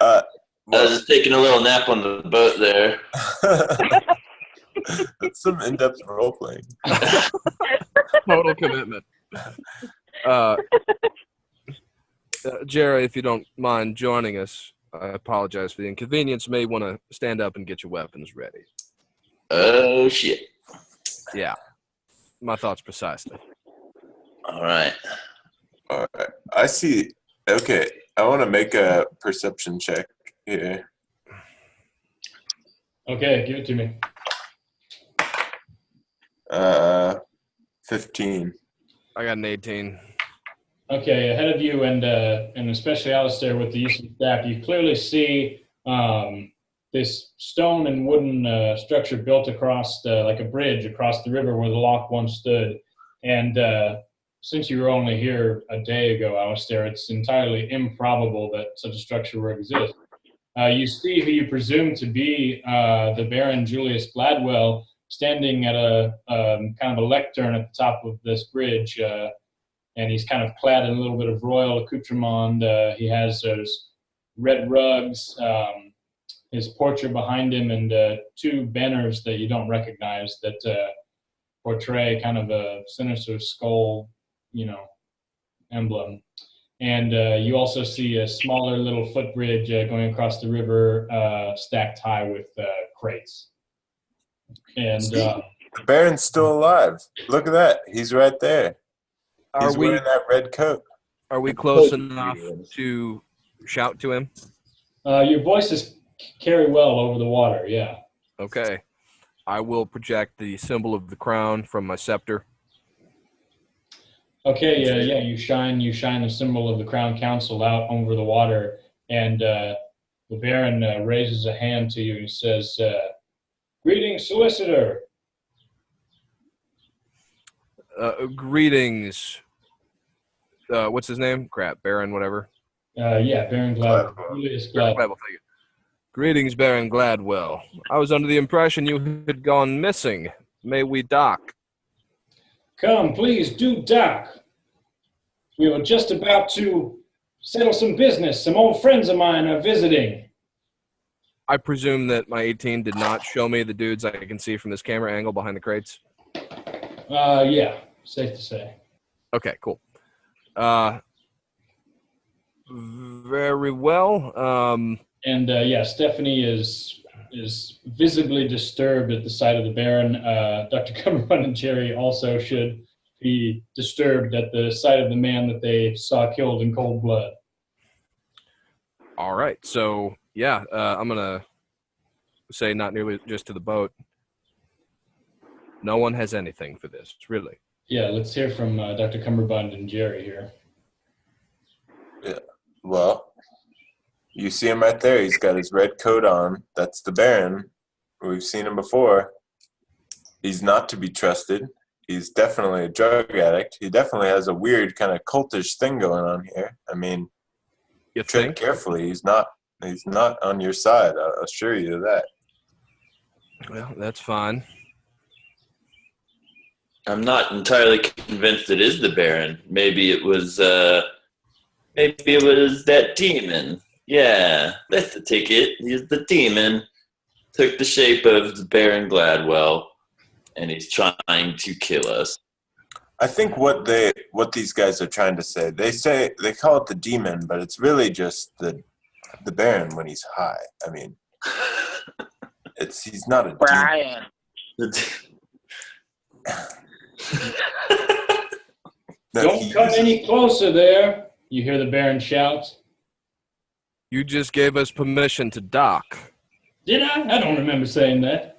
Speaker 6: I was just taking a little nap on the boat there.
Speaker 4: That's some in-depth role playing.
Speaker 2: Total commitment. Jerry, if you don't mind joining us, I apologize for the inconvenience. May want to stand up and get your weapons ready.
Speaker 6: Oh, shit.
Speaker 2: Yeah. My thoughts precisely.
Speaker 6: All right.
Speaker 4: All right. I see. Okay. I want to make a perception check here.
Speaker 1: Okay, give it to me.
Speaker 4: 15.
Speaker 2: I got an 18.
Speaker 1: Okay, ahead of you and especially Alistair with the use of the staff, you clearly see this stone and wooden structure built across like a bridge across the river where the lock once stood. And since you were only here a day ago, Alistair, it's entirely improbable that such a structure would exist. You see who you presume to be the Baron Julius Gladwell standing at a kind of a lectern at the top of this bridge. And he's kind of clad in a little bit of royal accoutrement. He has those red rugs, his portrait behind him, and two banners that you don't recognize that portray kind of a sinister skull, emblem. And you also see a smaller little footbridge going across the river, stacked high with crates. And
Speaker 4: The Baron's still alive. Look at that. He's right there. He's wearing that red coat.
Speaker 2: Are we close enough to shout to him?
Speaker 1: your voices carry well over the water, yeah.
Speaker 2: Okay. I will project the symbol of the crown from my scepter.
Speaker 1: Okay, yeah, you shine the symbol of the Crown Council out over the water, and the Baron raises a hand to you and says, "Greetings, solicitor."
Speaker 2: Greetings. What's his name? Crap, Baron, whatever.
Speaker 1: Yeah, Baron Gladwell. Julius Gladwell.
Speaker 2: Gladwell, thank you. Greetings, Baron Gladwell. I was under the impression you had gone missing. May we dock?
Speaker 1: Come, please, do dock. We were just about to settle some business. Some old friends of mine are visiting.
Speaker 2: I presume that my 18 did not show me the dudes I can see from this camera angle behind the crates.
Speaker 1: Yeah, safe to say.
Speaker 2: Okay, cool. Very well.
Speaker 1: And yeah, Stephanie is visibly disturbed at the sight of the Baron. Dr. Cumberbatch and Jerry also should be disturbed at the sight of the man that they saw killed in cold blood.
Speaker 2: All right, so yeah, I'm gonna say not nearly just to the boat. No one has anything for this, really.
Speaker 1: Yeah, let's hear from Dr. Cumberbund and Jerry here.
Speaker 4: Yeah. Well, you see him right there. He's got his red coat on. That's the Baron. We've seen him before. He's not to be trusted. He's definitely a drug addict. He definitely has a weird kind of cultish thing going on here. I mean,
Speaker 2: You
Speaker 4: tread
Speaker 2: think?
Speaker 4: carefully. He's not on your side. I'll assure you of that.
Speaker 2: Well, that's fine.
Speaker 6: I'm not entirely convinced it is the Baron. Maybe it was that demon. Yeah, that's the ticket. He's the demon. Took the shape of the Baron Gladwell, and he's trying to kill us.
Speaker 4: I think what these guys are trying to say, they call it the demon, but it's really just the Baron when he's high. I mean, he's not a
Speaker 5: Brian.
Speaker 4: No,
Speaker 1: Don't come any closer there, you hear the Baron shout.
Speaker 2: You just gave us permission to dock.
Speaker 1: Did I? I don't remember saying that.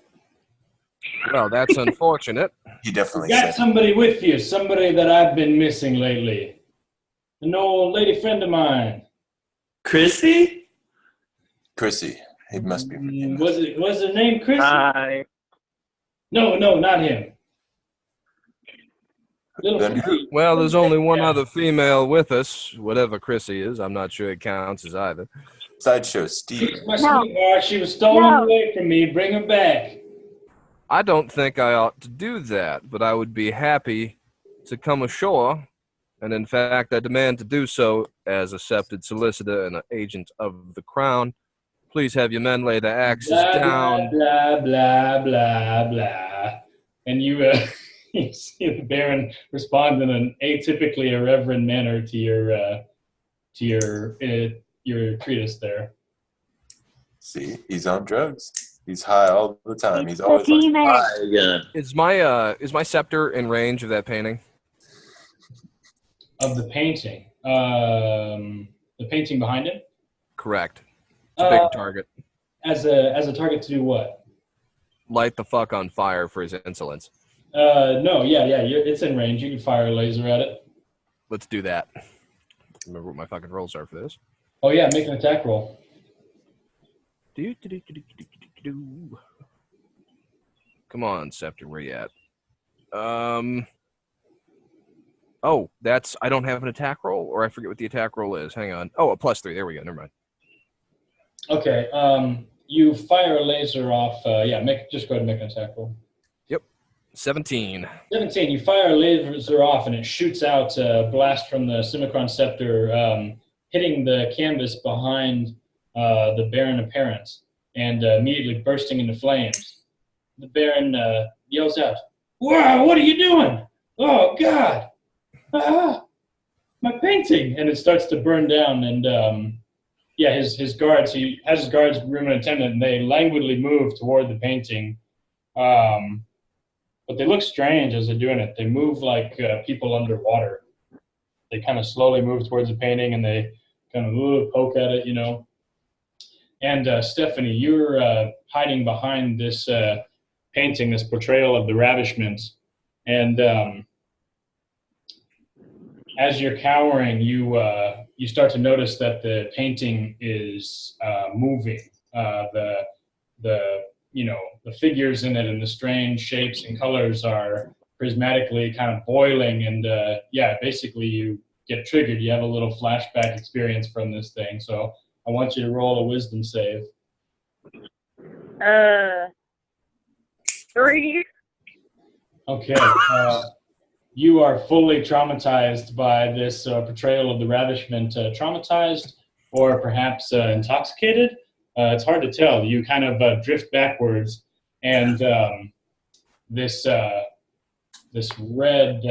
Speaker 2: Well, that's unfortunate.
Speaker 4: He definitely
Speaker 1: You got
Speaker 4: said.
Speaker 1: somebody with you, somebody that I've been missing lately. An old lady friend of mine.
Speaker 6: Chrissy?
Speaker 4: Chrissy. He must be.
Speaker 1: Was her name Chrissy?
Speaker 5: Hi.
Speaker 1: No, not him. Little
Speaker 4: Then
Speaker 1: Chrissy.
Speaker 2: Well, there's only one other female with us, whatever Chrissy is. I'm not sure it counts as either.
Speaker 4: Sideshow Steve.
Speaker 1: She's my sweetheart. She was stolen away from me. Bring her back.
Speaker 2: I don't think I ought to do that, but I would be happy to come ashore, and in fact, I demand to do so as accepted solicitor and an agent of the Crown. Please have your men lay their axes
Speaker 1: Blah,
Speaker 2: down.
Speaker 1: blah, blah, blah, blah. And you see the Baron respond in an atypically irreverent manner to your treatise there.
Speaker 4: See, he's on drugs. He's high all the time. He's always like,
Speaker 6: Hi again.
Speaker 2: Is my scepter in range of that painting?
Speaker 1: Of the painting. The painting behind him?
Speaker 2: Correct. It's a big target.
Speaker 1: As a target to do what?
Speaker 2: Light the fuck on fire for his insolence.
Speaker 1: No, yeah, it's in range. You can fire a laser at it.
Speaker 2: Let's do that. Remember what my fucking rolls are for this.
Speaker 1: Oh yeah, make an attack roll.
Speaker 2: Come on, Scepter, where you at? Oh, I don't have an attack roll, or I forget what the attack roll is. Hang on. Oh, a +3. There we go. Never mind.
Speaker 1: Okay. You fire a laser off. Just go ahead and make an attack roll.
Speaker 2: 17.
Speaker 1: 17. You fire a laser off, and it shoots out a blast from the Simicron scepter, hitting the canvas behind the Baron apparent, and immediately bursting into flames. The Baron yells out, "Wow, what are you doing? Oh, God! Ah, my painting!" And it starts to burn down, and his guards, he has his guards room and attendant, and they languidly move toward the painting. But they look strange as they're doing it. They move like people underwater. They kind of slowly move towards the painting, and they kind of poke at it, And Stephanie, you're hiding behind this painting, this portrayal of the ravishment. And as you're cowering, you start to notice that the painting is moving. The figures in it and the strange shapes and colors are prismatically kind of boiling, and basically you get triggered. You have a little flashback experience from this thing. So I want you to roll a wisdom save.
Speaker 3: 3.
Speaker 1: Okay. You are fully traumatized by this portrayal of the ravishment. Traumatized or perhaps intoxicated? It's hard to tell. You kind of drift backwards, and this red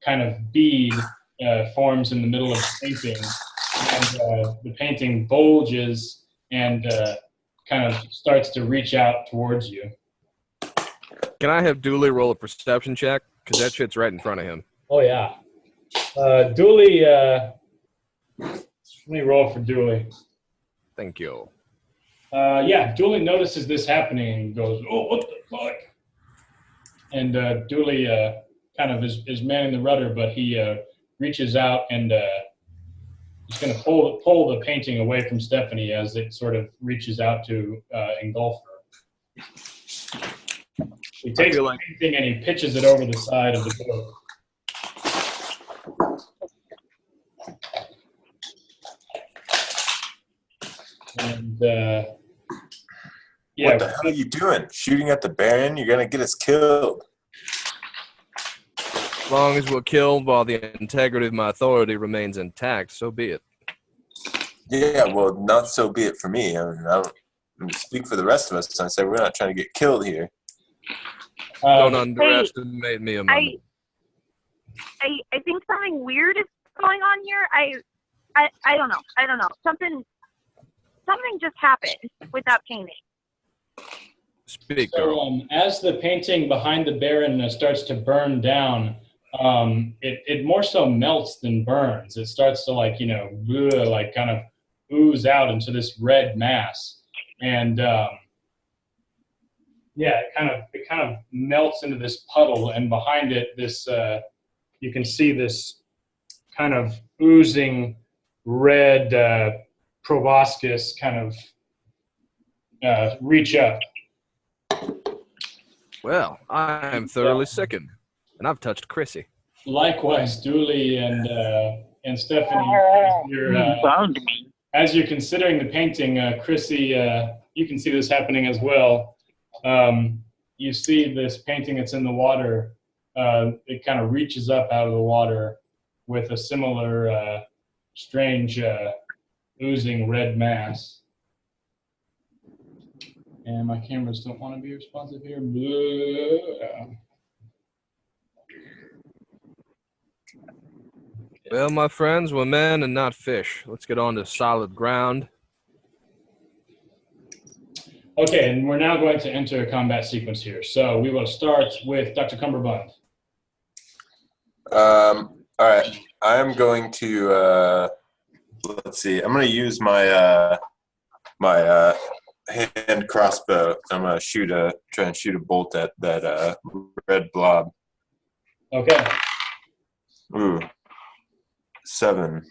Speaker 1: kind of bead forms in the middle of the painting, and the painting bulges and kind of starts to reach out towards you.
Speaker 2: Can I have Dooley roll a perception check? Because that shit's right in front of him.
Speaker 1: Oh, yeah. Dooley, let me roll for Dooley.
Speaker 2: Thank you.
Speaker 1: Dooley notices this happening and goes, "Oh, what the fuck?" And Dooley kind of is manning the rudder, but he reaches out and he's going to pull the painting away from Stephanie as it sort of reaches out to engulf her. He takes the painting and he pitches it over the side of the boat. And
Speaker 4: what the hell are you doing? Shooting at the Baron? You're gonna get us killed.
Speaker 2: As long as we're killed while the integrity of my authority remains intact, so be it.
Speaker 4: Yeah, well, not so be it for me. I mean, I don't speak for the rest of us. I say we're not trying to get killed here.
Speaker 2: Don't underestimate me a moment.
Speaker 3: I think something weird is going on here. I don't know. Something just happened with that painting.
Speaker 2: Speak,
Speaker 1: so,
Speaker 2: girl.
Speaker 1: as the painting behind the Baron starts to burn down, it more so melts than burns. It starts to like kind of ooze out into this red mass, and it kind of melts into this puddle, and behind it, this you can see this kind of oozing red proboscis kind of reach up.
Speaker 2: Well, I am thoroughly sickened, and I've touched Chrissy.
Speaker 1: Likewise, Dooley and Stephanie, as you're considering the painting, Chrissy, you can see this happening as well. You see this painting that's in the water. It kind of reaches up out of the water with a similar strange oozing red mass. And my cameras don't want to be responsive here.
Speaker 2: Well, my friends, we're men and not fish. Let's get on to solid ground.
Speaker 1: Okay, and we're now going to enter a combat sequence here. So we will start with Dr. Cumberbund.
Speaker 4: All right. I'm going to, let's see. I'm going to use my my hand crossbow. I'm going to try and shoot a bolt at that red blob.
Speaker 1: Okay.
Speaker 4: Ooh. 7.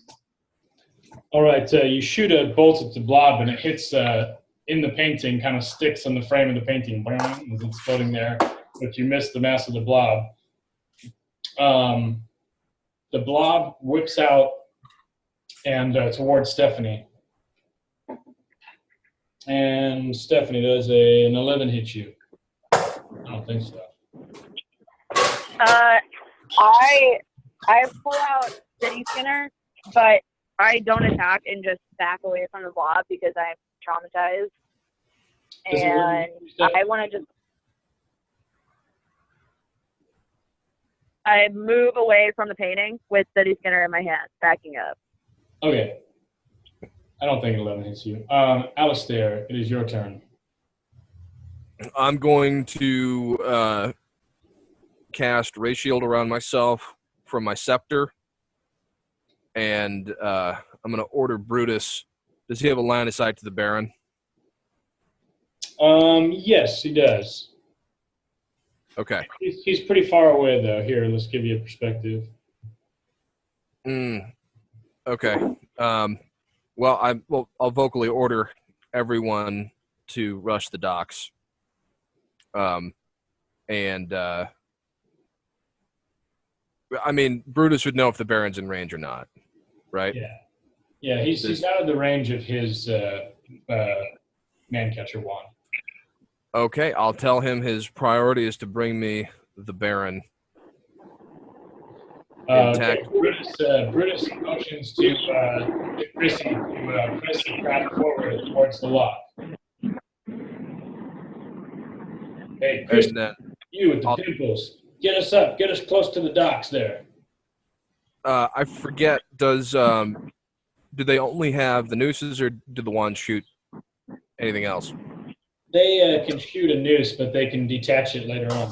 Speaker 1: All right. You shoot a bolt at the blob, and it hits in the painting, kind of sticks on the frame of the painting as it's floating there, but you miss the mass of the blob. The blob whips out and towards Stephanie. And Stephanie, does an 11 hit you? I don't think so.
Speaker 3: I pull out City Skinner, but I don't attack and just back away from the blob because I'm traumatized. And I want to I move away from the painting with City Skinner in my hand, backing up.
Speaker 1: Okay. I don't think 11 hits you. Alistair, it is your turn.
Speaker 2: I'm going to cast Ray Shield around myself from my scepter, and I'm going to order Brutus. Does he have a line of sight to the Baron?
Speaker 1: Yes, he does.
Speaker 2: Okay.
Speaker 1: He's pretty far away, though. Here, let's give you a perspective.
Speaker 2: Okay. Well, I'll vocally order everyone to rush the docks. I mean, Brutus would know if the Baron's in range or not, right?
Speaker 1: Yeah. He's out of the range of his man-catcher wand.
Speaker 2: Okay, I'll tell him his priority is to bring me the Baron.
Speaker 1: Okay. Brutus motions to Chrissy to press the craft forward towards the lock. Hey, Chris, you with the pimples, get us up, get us close to the docks there.
Speaker 2: I forget, do they only have the nooses, or do the wands shoot anything else?
Speaker 1: They can shoot a noose, but they can detach it later on,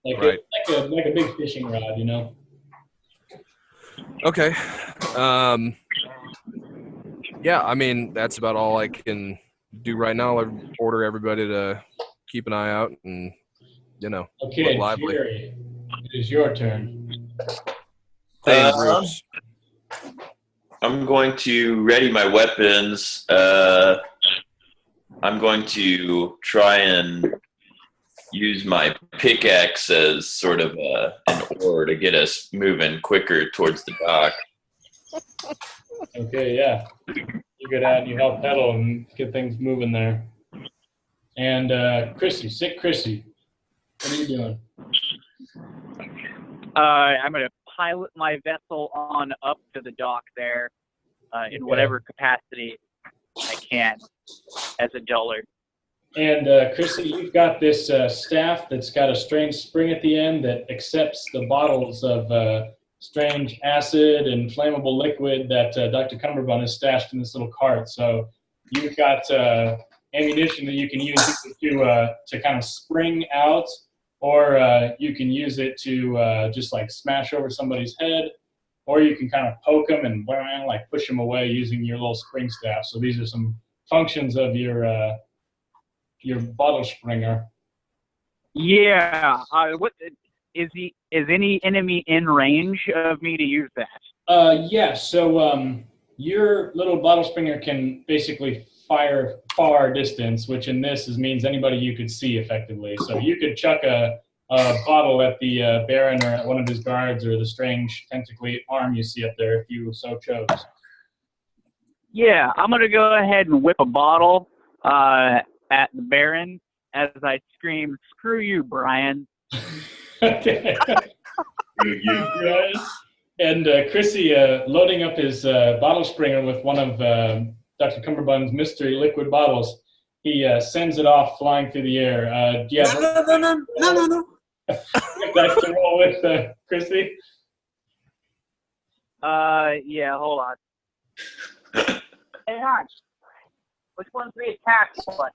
Speaker 1: like a big fishing rod, you know.
Speaker 2: Okay. Yeah, I mean, that's about all I can do right now. I order everybody to keep an eye out and,
Speaker 1: Okay,
Speaker 2: lively.
Speaker 1: Jerry, It is your turn.
Speaker 2: Stay in
Speaker 6: Um,
Speaker 2: groups.
Speaker 6: I'm going to ready my weapons. I'm going to try and use my pickaxe as sort of an oar to get us moving quicker towards the dock.
Speaker 1: Okay, yeah. You get out and you help pedal and get things moving there. And Chrissy, sick Chrissy, what are you doing?
Speaker 5: I'm going to pilot my vessel on up to the dock there in whatever capacity I can as a duller.
Speaker 1: And Chrissy, you've got this staff that's got a strange spring at the end that accepts the bottles of strange acid and flammable liquid that Dr. Cumberbund has stashed in this little cart. So you've got ammunition that you can use to kind of spring out, or you can use it to just like smash over somebody's head, or you can kind of poke them and like push them away using your little spring staff. So these are some functions of your bottle springer.
Speaker 5: Yeah. What is any enemy in range of me to use that?
Speaker 1: Yeah. So your little bottle springer can basically fire far distance, which in this means anybody you could see effectively. So you could chuck a bottle at the Baron or at one of his guards or the strange tentacly arm you see up there if you so chose.
Speaker 5: Yeah, I'm going to go ahead and whip a bottle at the Baron as I scream, "Screw you, Brian."
Speaker 1: Okay. Screw you, Brian. And Chrissy, loading up his bottle springer with one of Dr. Cumberbund's mystery liquid bottles, he sends it off flying through the air. Do you have
Speaker 6: No.
Speaker 1: dice to roll with, Chrissy?
Speaker 5: Yeah, hold on. Hang on. Which one's the attack one?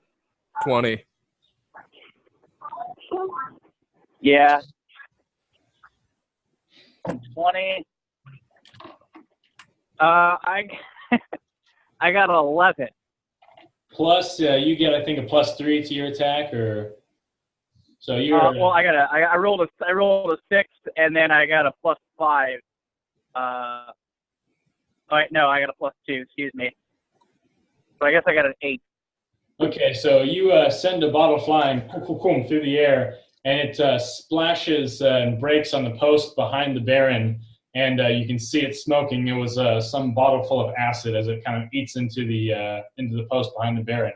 Speaker 2: 20.
Speaker 5: Yeah. 20. I got 11.
Speaker 1: Plus, you get, I think, a +3 to your attack, or so you're.
Speaker 5: Well, I rolled a 6, and then I got a +5. No, I got a +2. Excuse me. So I guess I got an 8.
Speaker 1: Okay, so you send a bottle flying through the air, and it splashes and breaks on the post behind the Baron, and you can see it smoking. It was some bottle full of acid as it kind of eats into the post behind the Baron.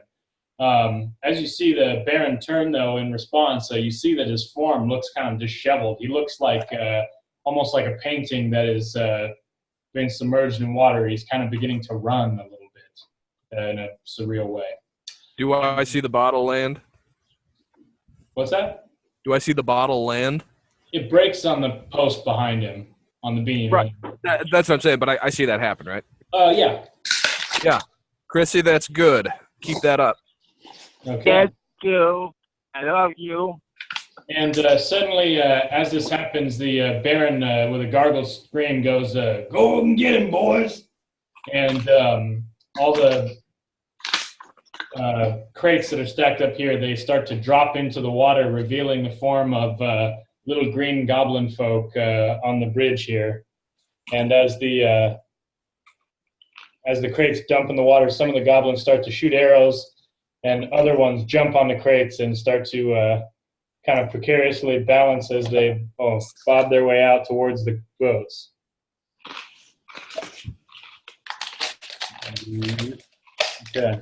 Speaker 1: As you see the Baron turn, though, in response, you see that his form looks kind of disheveled. He looks like almost like a painting that is being submerged in water. He's kind of beginning to run a little bit in a surreal way.
Speaker 2: Do I see the bottle land?
Speaker 1: What's that?
Speaker 2: Do I see the bottle land?
Speaker 1: It breaks on the post behind him, on the beam.
Speaker 2: Right. That's what I'm saying, but I see that happen, right?
Speaker 1: Yeah.
Speaker 2: Yeah. Chrissy, that's good. Keep that up.
Speaker 1: Okay.
Speaker 5: Thank you. I love you.
Speaker 1: And suddenly, as this happens, the Baron, with a gargle scream, goes, "Go and get him, boys!" And all the crates that are stacked up here, they start to drop into the water, revealing the form of little green goblin folk on the bridge here. And as the crates dump in the water, some of the goblins start to shoot arrows, and other ones jump on the crates and start to kind of precariously balance as they bob their way out towards the boats. Okay.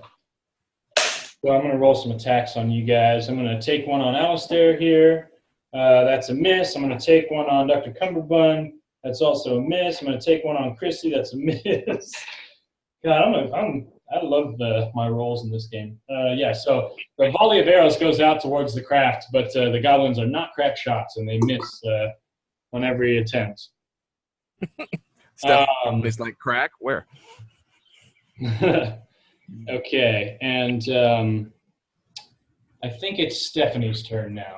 Speaker 1: So I'm going to roll some attacks on you guys. I'm going to take one on Alistair here. That's a miss. I'm going to take one on Dr. Cumberbund. That's also a miss. I'm going to take one on Chrissy. That's a miss. God, I love my rolls in this game. So the volley of arrows goes out towards the craft, but the goblins are not crack shots, and they miss on every attempt.
Speaker 2: It's like crack? Where?
Speaker 1: Okay, and I think it's Stephanie's turn now.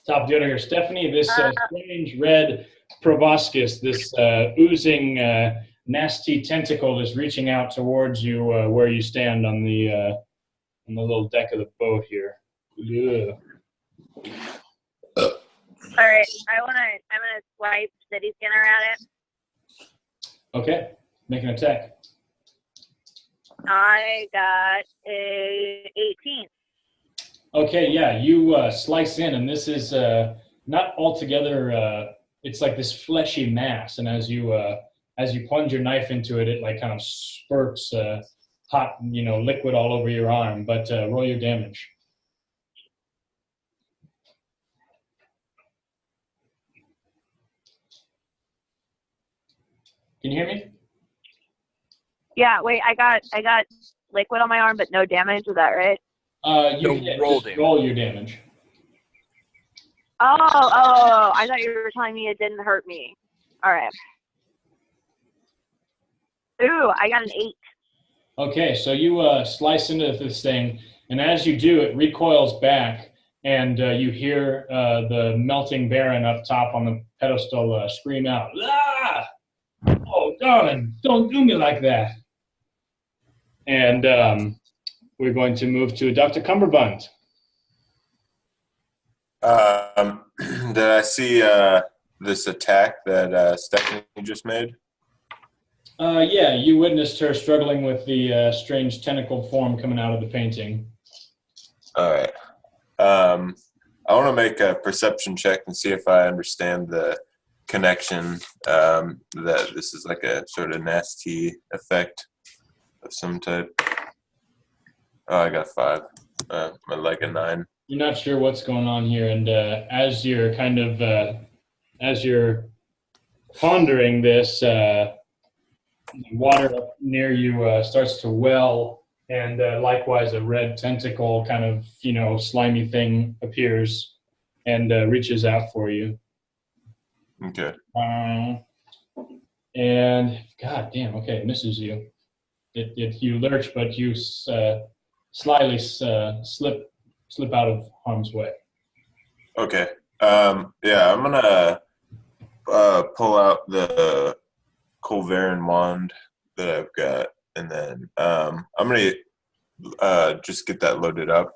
Speaker 1: Top of the order here. Stephanie, this strange red proboscis, this oozing nasty tentacle is reaching out towards you where you stand on the little deck of the boat here.
Speaker 3: All right, I'm gonna swipe city scanner at it.
Speaker 1: Okay, make an attack.
Speaker 3: I got a 18.
Speaker 1: Okay, yeah, you slice in, and this is not altogether. It's like this fleshy mass, and as you plunge your knife into it, it like kind of spurts hot, liquid all over your arm. But roll your damage. Can you hear me?
Speaker 3: Yeah, wait, I got liquid on my arm, but no damage. Is that right?
Speaker 1: You
Speaker 2: No,
Speaker 1: can
Speaker 2: roll
Speaker 1: just
Speaker 2: damage.
Speaker 1: roll your damage.
Speaker 3: Oh, I thought you were telling me it didn't hurt me. All right. Ooh, I got an 8.
Speaker 1: Okay, so you slice into this thing, and as you do, it recoils back, and you hear the melting Baron up top on the pedestal scream out, "Ah! Oh, darling, don't do me like that." And we're going to move to Dr. Cumberbund.
Speaker 4: Did I see this attack that Stephanie just made?
Speaker 1: Yeah, you witnessed her struggling with the strange tentacle form coming out of the painting.
Speaker 4: All right. I want to make a perception check and see if I understand the connection, that this is like a sort of nasty effect of some type. Oh, I got 5. Like a 9.
Speaker 1: You're not sure what's going on here, and as you're as you're pondering this, water up near you starts to well, and likewise a red tentacle kind of, slimy thing appears and reaches out for you.
Speaker 4: Okay.
Speaker 1: And god damn, okay, it misses you. You lurch, but you slyly slip out of harm's way.
Speaker 4: Okay. Yeah, I'm gonna pull out the Colvarin wand that I've got, and then I'm gonna just get that loaded up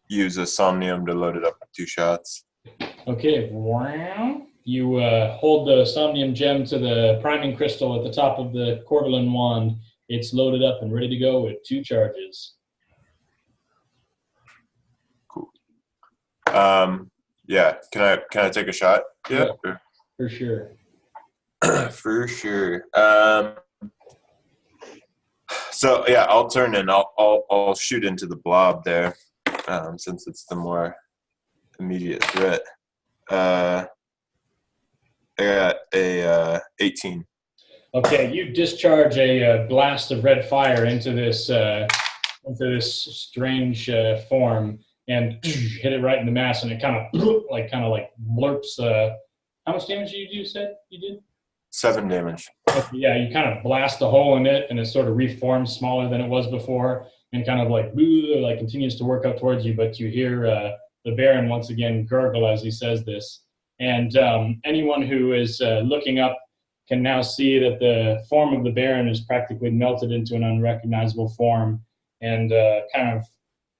Speaker 4: use a somnium to load it up with 2 shots.
Speaker 1: Okay, you hold the somnium gem to the priming crystal at the top of the Corvalin wand. It's loaded up and ready to go with 2 charges.
Speaker 4: Cool. Yeah. Can I take a shot? Yeah.
Speaker 1: For sure.
Speaker 4: For sure. So yeah, I'll turn and I'll shoot into the blob there, since it's the more immediate threat. I got a 18.
Speaker 1: Okay, you discharge a blast of red fire into this strange form and hit it right in the mass, and it kind of blurps. How much damage did you said you did?
Speaker 4: 7 damage.
Speaker 1: Okay, yeah, you kind of blast a hole in it, and it sort of reforms smaller than it was before, and kind of like continues to work up towards you. But you hear the Baron once again gurgle as he says this, and anyone who is looking up can now see that the form of the Baron is practically melted into an unrecognizable form, and kind of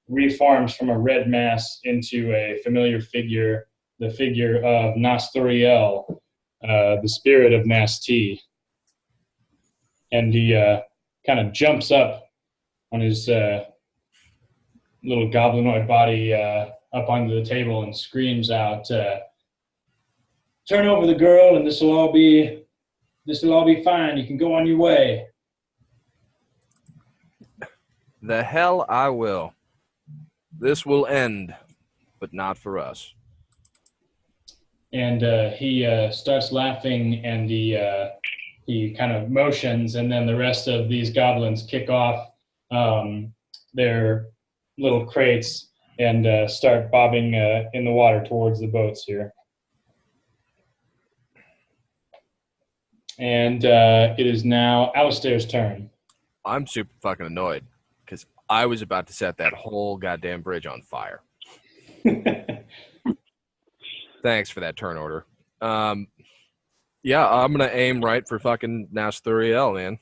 Speaker 1: reforms from a red mass into a familiar figure, the figure of Nasturiel, the spirit of Nasti. And he kind of jumps up on his little goblinoid body up onto the table and screams out, "Turn over the girl, and this will all be fine. You can go on your way."
Speaker 2: The hell I will. This will end, but not for us.
Speaker 1: And he starts laughing, and he kind of motions, and then the rest of these goblins kick off their little crates and start bobbing in the water towards the boats here. And it is now Alistair's turn.
Speaker 2: I'm super fucking annoyed because I was about to set that whole goddamn bridge on fire. Thanks for that turn order. Yeah, I'm going to aim right for fucking Nasturiel, man.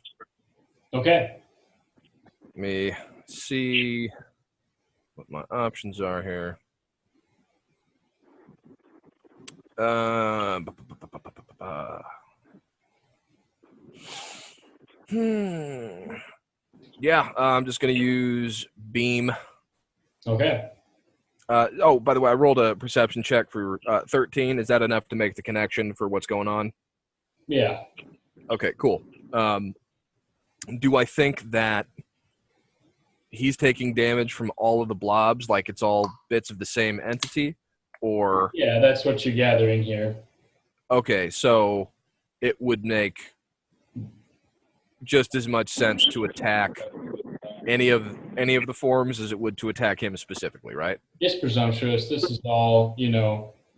Speaker 1: Okay.
Speaker 2: Let me see what my options are here. Yeah, I'm just going to use beam.
Speaker 1: Okay.
Speaker 2: Oh, by the way, I rolled a perception check for 13. Is that enough to make the connection for what's going on?
Speaker 1: Yeah.
Speaker 2: Okay, cool. Do I think that he's taking damage from all of the blobs, like it's all bits of the same entity? Or
Speaker 1: Yeah, that's what you're gathering here.
Speaker 2: okay, so it would make just as much sense to attack any of the forms as it would to attack him specifically, right?
Speaker 1: It's presumptuous. This is all,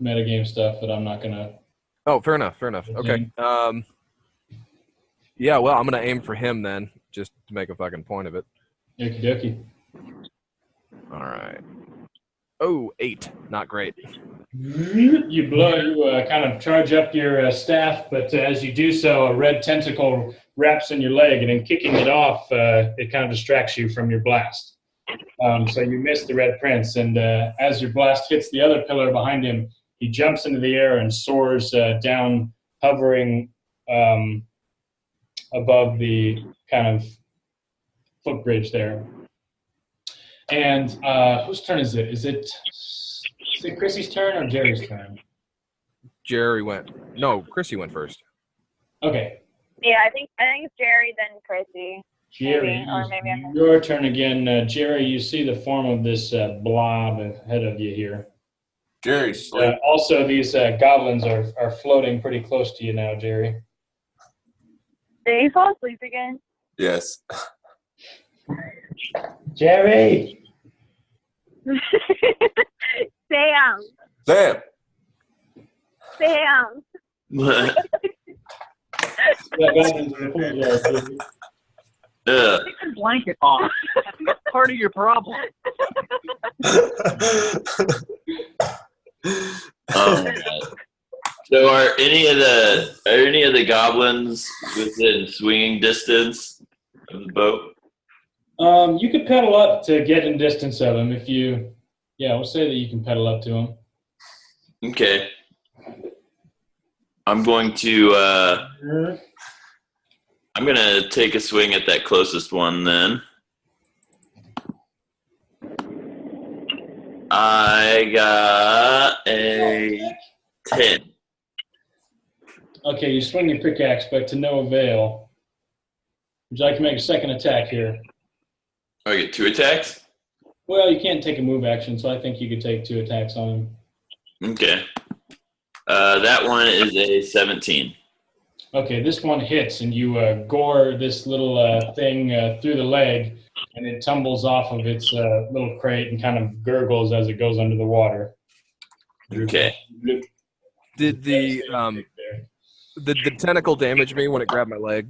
Speaker 1: metagame stuff that I'm not going to...
Speaker 2: Oh, fair enough. Okay. Yeah, well, I'm going to aim for him then, just to make a fucking point of it.
Speaker 1: Okie dokie.
Speaker 2: All right. Oh, 8. Not great.
Speaker 1: You kind of charge up your staff, but as you do so, a red tentacle wraps in your leg, and in kicking it off, it kind of distracts you from your blast. So you miss the red prince, and as your blast hits the other pillar behind him, he jumps into the air and soars down, hovering above the kind of footbridge there. And whose turn is it? Is it Chrissy's turn or Jerry's turn?
Speaker 2: Jerry went. No, Chrissy went first.
Speaker 1: Okay.
Speaker 3: Yeah, I think it's Jerry, then Chrissy.
Speaker 1: Jerry,
Speaker 3: Maybe I'm
Speaker 1: your turn again. Jerry, you see the form of this blob ahead of you here.
Speaker 4: Jerry's
Speaker 1: Also, these goblins are floating pretty close to you now, Jerry.
Speaker 3: Did he fall asleep again?
Speaker 4: yes.
Speaker 1: Jerry!
Speaker 3: Sam!
Speaker 4: Sam.
Speaker 3: Sam!
Speaker 6: Yeah.
Speaker 5: Take the blanket off. That's part of your problem.
Speaker 6: So are any of the goblins within swinging distance of the boat?
Speaker 1: You could pedal up to get in distance of him if you... Yeah, we'll say that you can pedal up to him.
Speaker 6: Okay. I'm going to take a swing at that closest one then. I got a 10.
Speaker 1: Okay, you swing your pickaxe, but to no avail. Would you like to make a second attack here?
Speaker 6: I get 2 attacks?
Speaker 1: Well, you can't take a move action, so I think you could take 2 attacks on him.
Speaker 6: Okay. That one is a 17.
Speaker 1: Okay, this one hits, and you gore this little thing through the leg, and it tumbles off of its little crate and kind of gurgles as it goes under the water.
Speaker 6: Okay.
Speaker 2: Did the tentacle damage me when it grabbed my leg?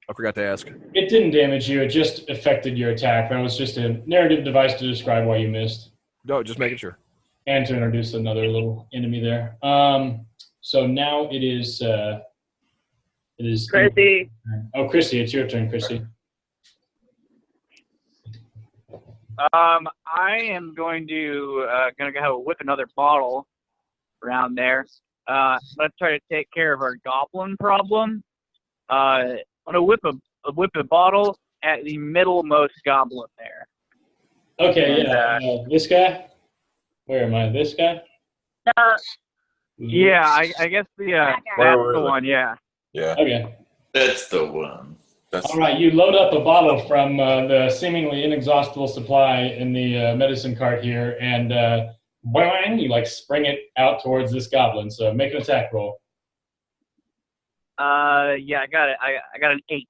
Speaker 2: I forgot to ask.
Speaker 1: It didn't damage you. It just affected your attack. That was just a narrative device to describe why you missed.
Speaker 2: No, just making sure.
Speaker 1: And to introduce another little enemy there. So now it is
Speaker 3: Chrissy.
Speaker 1: Oh, Chrissy, it's your turn, Chrissy.
Speaker 5: I am going to go whip another bottle around there. Let's try to take care of our goblin problem. I'm gonna whip a bottle at the middlemost goblin there.
Speaker 1: Okay,
Speaker 5: And,
Speaker 1: yeah. This guy? Where am I? This guy?
Speaker 5: Yeah, I guess that's the one. Yeah.
Speaker 4: Yeah.
Speaker 1: Okay.
Speaker 6: That's the one.
Speaker 1: All right, you load up a bottle from the seemingly inexhaustible supply in the medicine cart here, and boing, you spring it out towards this goblin. So make an attack roll.
Speaker 5: Yeah, I got it. I got an 8.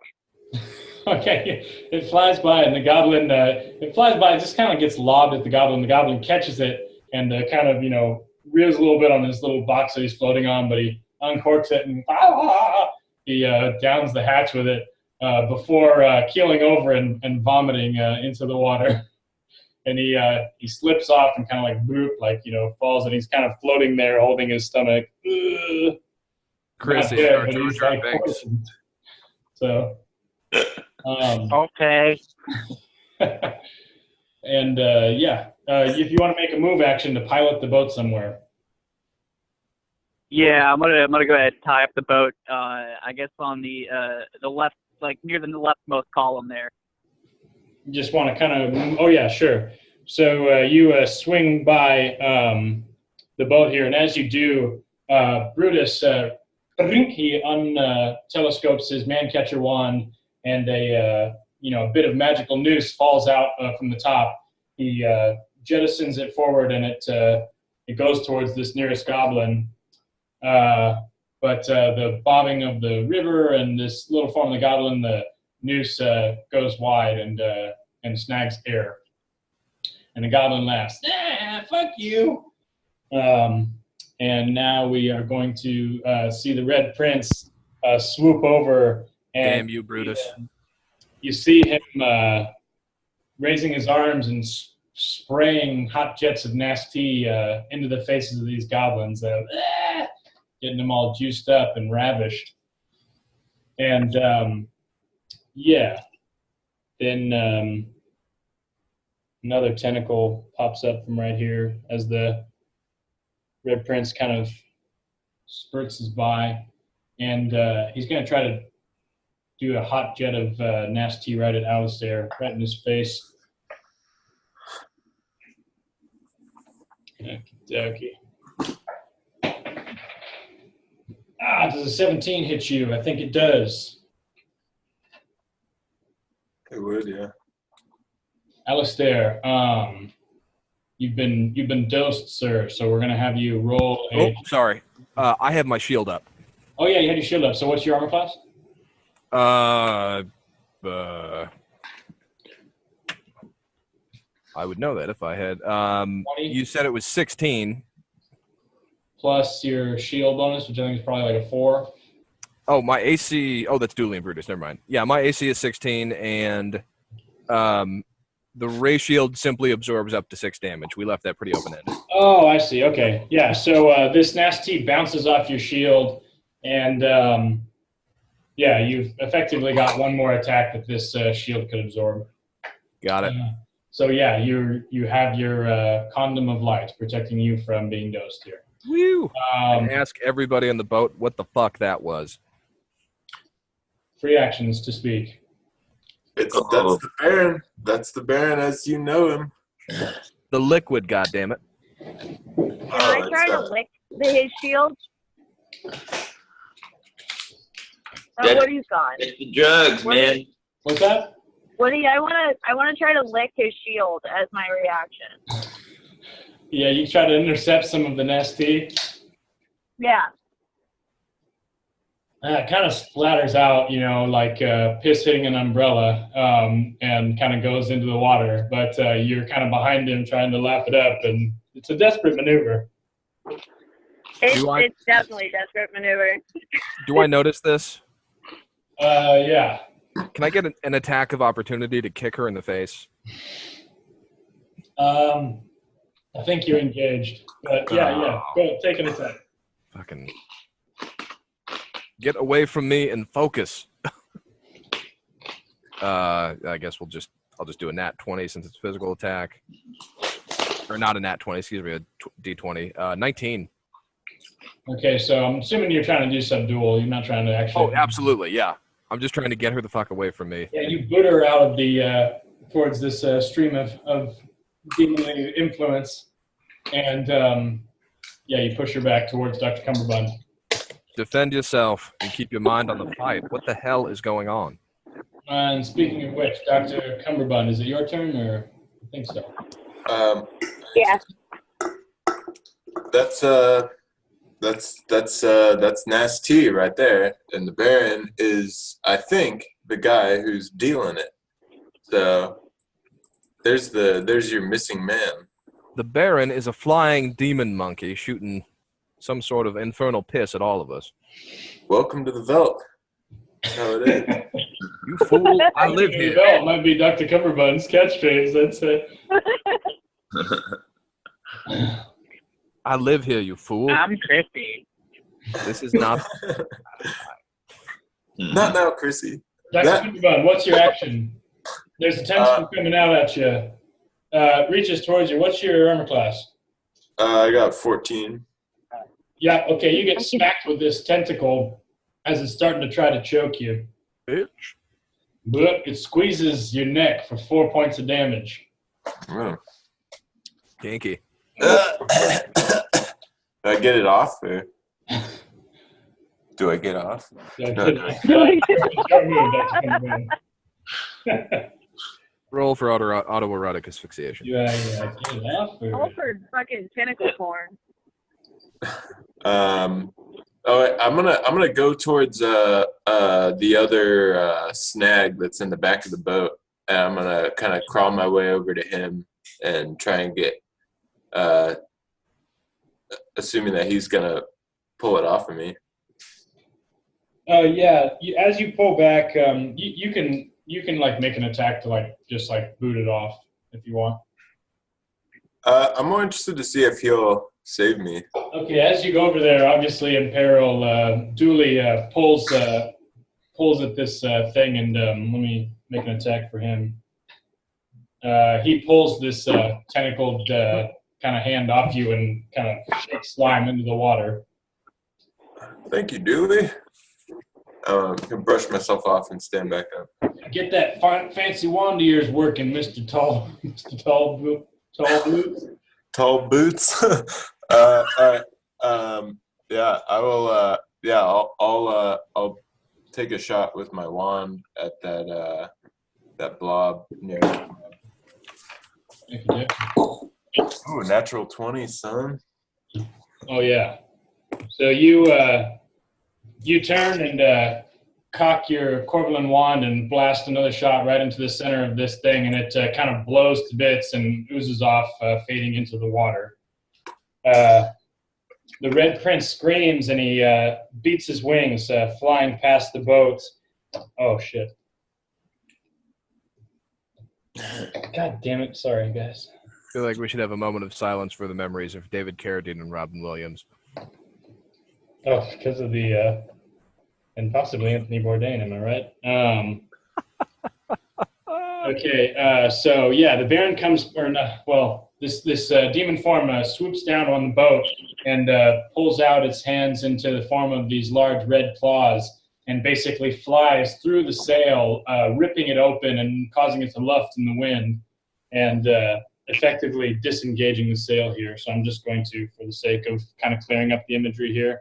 Speaker 1: Okay, it flies by, and the goblin, it just kind of gets lobbed at the goblin. The goblin catches it and kind of, rears a little bit on this little box that he's floating on, but he uncorks it and he downs the hatch with it before keeling over and vomiting into the water. And he slips off and kind of bloop, falls, and he's kind of floating there holding his stomach.
Speaker 2: Chrissy,
Speaker 1: Dead, but
Speaker 2: George
Speaker 1: he's,
Speaker 2: Banks.
Speaker 1: So,
Speaker 5: Okay.
Speaker 1: and if you want to make a move action to pilot the boat somewhere.
Speaker 5: Yeah, I'm gonna go ahead and tie up the boat. I guess on the left, like near the leftmost column there.
Speaker 1: You just want to kind of, oh yeah, sure. So you swing by the boat here, and as you do, Brutus, he telescopes his man catcher wand, and a bit of magical noose falls out from the top. He jettisons it forward, and it goes towards this nearest goblin. But the bobbing of the river and this little form of the goblin, the noose goes wide and snags air. And the goblin laughs, fuck you. And now we are going to see the Red Prince swoop over. And
Speaker 2: Damn you, Brutus.
Speaker 1: You see him raising his arms and spraying hot jets of nasty into the faces of these goblins, getting them all juiced up and ravished. And then another tentacle pops up from right here as the Red Prince kind of spurts us by, and he's going to try to do a hot jet of nasty right at Alistair, right in his face. Okay. Does a 17 hit you? I think it does.
Speaker 4: It would, yeah.
Speaker 1: Alistair, you've been dosed, sir. So we're gonna have you roll a.
Speaker 2: Oh, sorry. I have my shield up.
Speaker 1: Oh yeah, you had your shield up. So what's your armor class?
Speaker 2: I would know that if I had.
Speaker 1: 20?
Speaker 2: You said it was 16.
Speaker 1: Plus your shield bonus, which I think is probably like a 4.
Speaker 2: Oh, my AC. Oh, that's Dooley and Brutus. Never mind. Yeah, my AC is 16, and the ray shield simply absorbs up to 6 damage. We left that pretty open-ended.
Speaker 1: Oh, I see. Okay, yeah. So this nasty bounces off your shield, and you've effectively got one more attack that this shield could absorb.
Speaker 2: Got it.
Speaker 1: So yeah, you have your condom of light protecting you from being dosed here.
Speaker 2: Woo! And ask everybody on the boat what the fuck that was.
Speaker 1: Free actions to speak.
Speaker 4: That's the Baron. That's the Baron as you know him.
Speaker 2: The liquid, goddammit.
Speaker 3: Can I try to lick his shield? What he's gone.
Speaker 6: It's the drugs, man.
Speaker 1: What's that?
Speaker 3: I want to try to lick his shield as my reaction.
Speaker 1: Yeah, you try to intercept some of the nasty.
Speaker 3: Yeah.
Speaker 1: It kind of splatters out, like piss hitting an umbrella, and kind of goes into the water. But you're kind of behind him trying to lap it up, and it's a desperate maneuver.
Speaker 3: It's definitely a desperate maneuver.
Speaker 2: Do I notice this?
Speaker 1: Yeah.
Speaker 2: Can I get an attack of opportunity to kick her in the face?
Speaker 1: I think you're engaged. But yeah. Go, take an attack.
Speaker 2: Fucking get away from me and focus. I guess I'll just do a nat 20 since it's physical attack. Or not a nat 20, excuse me, a d20. 19.
Speaker 1: Okay, so I'm assuming you're trying to do subdual. You're not trying to actually.
Speaker 2: Oh, absolutely, yeah. I'm just trying to get her the fuck away from me.
Speaker 1: Yeah, you boot her out of the towards this stream of demonly influence, and you push her back towards Dr. Cumberbund.
Speaker 2: Defend yourself and keep your mind on the fight. What the hell is going on?
Speaker 1: And speaking of which, Dr. Cumberbund, is it your turn, or I think so?
Speaker 3: Yeah.
Speaker 4: That's nasty right there, and the Baron is, I think, the guy who's dealing it. So there's your missing man.
Speaker 2: The Baron is a flying demon monkey shooting some sort of infernal piss at all of us.
Speaker 4: Welcome to the Veldt. That's how it is.
Speaker 2: You fool! I live here.
Speaker 1: Veldt might be Dr. Cumberbund's catchphrase. That's it.
Speaker 2: I live here, you fool.
Speaker 5: I'm Chrissy.
Speaker 2: This is not.
Speaker 4: Not now, Chrissy.
Speaker 1: Dr. Cumberbund, what's your action? There's a tentacle coming out at you. Reaches towards you. What's your armor class?
Speaker 4: I got 14.
Speaker 1: Yeah, okay, you get smacked with this tentacle as it's starting to try to choke you.
Speaker 2: Bitch.
Speaker 1: But it squeezes your neck for 4 points of damage.
Speaker 4: Oh.
Speaker 2: Kinky.
Speaker 4: Do I get it off, or do I get off?
Speaker 1: Yeah,
Speaker 4: No,
Speaker 1: good. It's your move, that's gonna win.
Speaker 2: Roll for autoerotic asphyxiation.
Speaker 1: Yeah, get it off.
Speaker 3: All for fucking tentacle porn.
Speaker 4: I'm gonna go towards the other snag that's in the back of the boat, and I'm gonna kind of crawl my way over to him and try and get, assuming that he's gonna pull it off of me.
Speaker 1: Yeah. As you pull back, you can like make an attack to like just like boot it off if you want.
Speaker 4: I'm more interested to see if he'll save me.
Speaker 1: Okay, as you go over there, obviously in peril, Dooley pulls at this thing, and let me make an attack for him. He pulls this tentacled kind of hand off you and kind of shakes slime into the water.
Speaker 4: Thank you, Dooley. I can brush myself off and stand back up.
Speaker 1: Get that fancy wand of yours working, Mr. Tall Boots.
Speaker 4: Tall boots. Yeah, I will. Yeah, I'll take a shot with my wand at that blob near. Ooh, natural 20, son.
Speaker 1: Oh yeah. So you turn and cock your Corvelin wand and blast another shot right into the center of this thing, and it kind of blows to bits and oozes off, fading into the water. The Red Prince screams and he beats his wings, flying past the boat. Oh shit! God damn it! Sorry, guys.
Speaker 2: I feel like we should have a moment of silence for the memories of David Carradine and Robin Williams.
Speaker 1: Oh, because of the and possibly Anthony Bourdain, am I right? Okay, so yeah, the Baron comes, or no, well, this demon form swoops down on the boat and pulls out its hands into the form of these large red claws and basically flies through the sail, ripping it open and causing it to luft in the wind and effectively disengaging the sail here. So I'm just going to, for the sake of kind of clearing up the imagery here,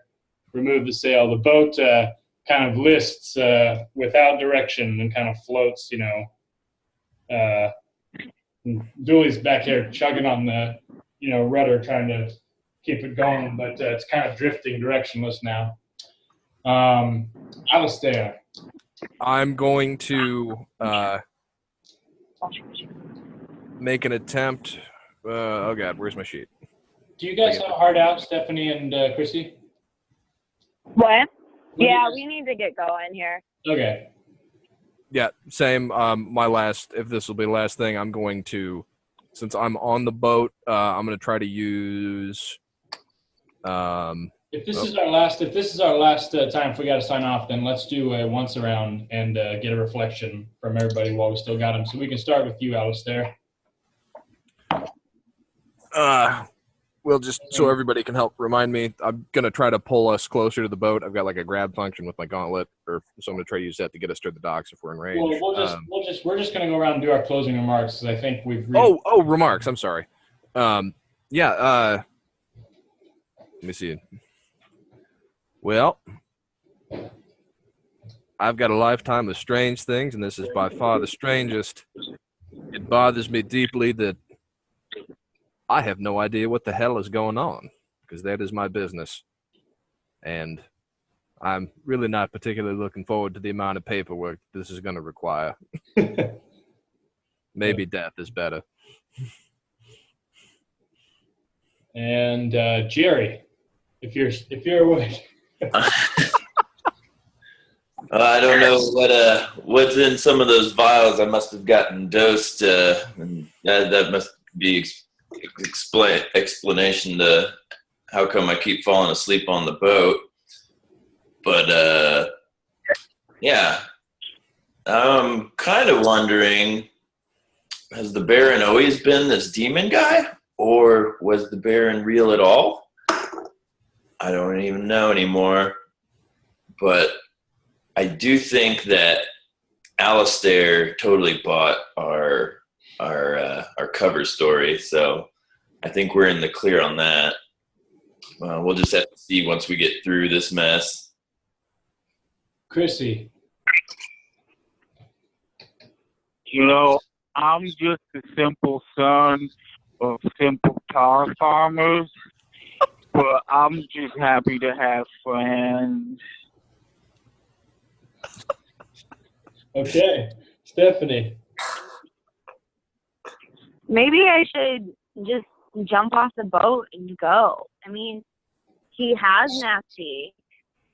Speaker 1: remove the sail. The boat kind of lists without direction and kind of floats, Dooley's back here chugging on the, rudder, trying to keep it going, but it's kind of drifting directionless now. Alistair.
Speaker 2: I'm going to make an attempt. Oh God, where's my sheet?
Speaker 1: Do you guys have a hard out, Stephanie and Chrissy?
Speaker 3: What? Yeah, we need to get going here.
Speaker 1: Okay.
Speaker 2: Yeah, same. If this will be the last thing, I'm going to, since I'm on the boat, I'm going to try to use.
Speaker 1: If this is our last time, if we got to sign off, then let's do a once around and get a reflection from everybody while we still got them. So we can start with you, Alistair.
Speaker 2: We'll just, so everybody can help remind me, I'm going to try to pull us closer to the boat. I've got like a grab function with my gauntlet, so I'm going to try to use that to get us to the docks if we're in range.
Speaker 1: Well, we're just going to go around and do our closing remarks, because I think we've...
Speaker 2: remarks. I'm sorry. Let me see. Well, I've got a lifetime of strange things, and this is by far the strangest. It bothers me deeply that I have no idea what the hell is going on, because that is my business. And I'm really not particularly looking forward to the amount of paperwork this is going to require. Maybe death is better.
Speaker 1: And Jerry, if you're awake.
Speaker 6: I don't know what's in some of those vials. I must have gotten dosed, and that must be explanation to how come I keep falling asleep on the boat. But yeah, I'm kind of wondering, has the Baron always been this demon guy, or was the Baron real at all? I don't even know anymore. But I do think that Alistair totally bought our cover story, so I think we're in the clear on that. We'll just have to see once we get through this mess.
Speaker 1: Chrissy.
Speaker 5: You know, I'm just a simple son of simple tar farmers, but I'm just happy to have friends.
Speaker 1: Okay, Stephanie.
Speaker 3: Maybe I should just jump off the boat and go. I mean, he has nasty.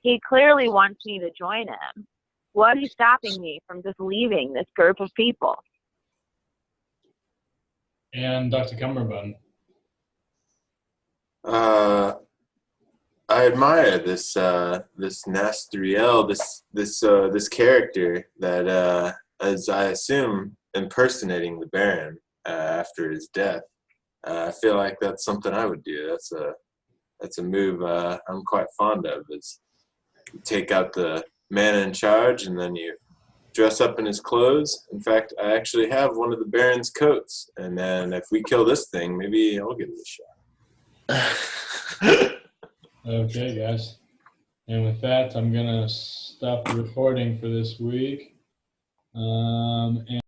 Speaker 3: He clearly wants me to join him. What is stopping me from just leaving this group of people?
Speaker 1: And Dr. Cumberbund.
Speaker 4: I admire this Nastriel, this character that is, I assume, impersonating the Baron after his death. I feel like that's something I would do. That's a move I'm quite fond of. Is you take out the man in charge and then you dress up in his clothes. In fact, I actually have one of the Baron's coats, and then if we kill this thing, maybe I'll give it a shot.
Speaker 1: Okay, guys. And with that, I'm going to stop the recording for this week. And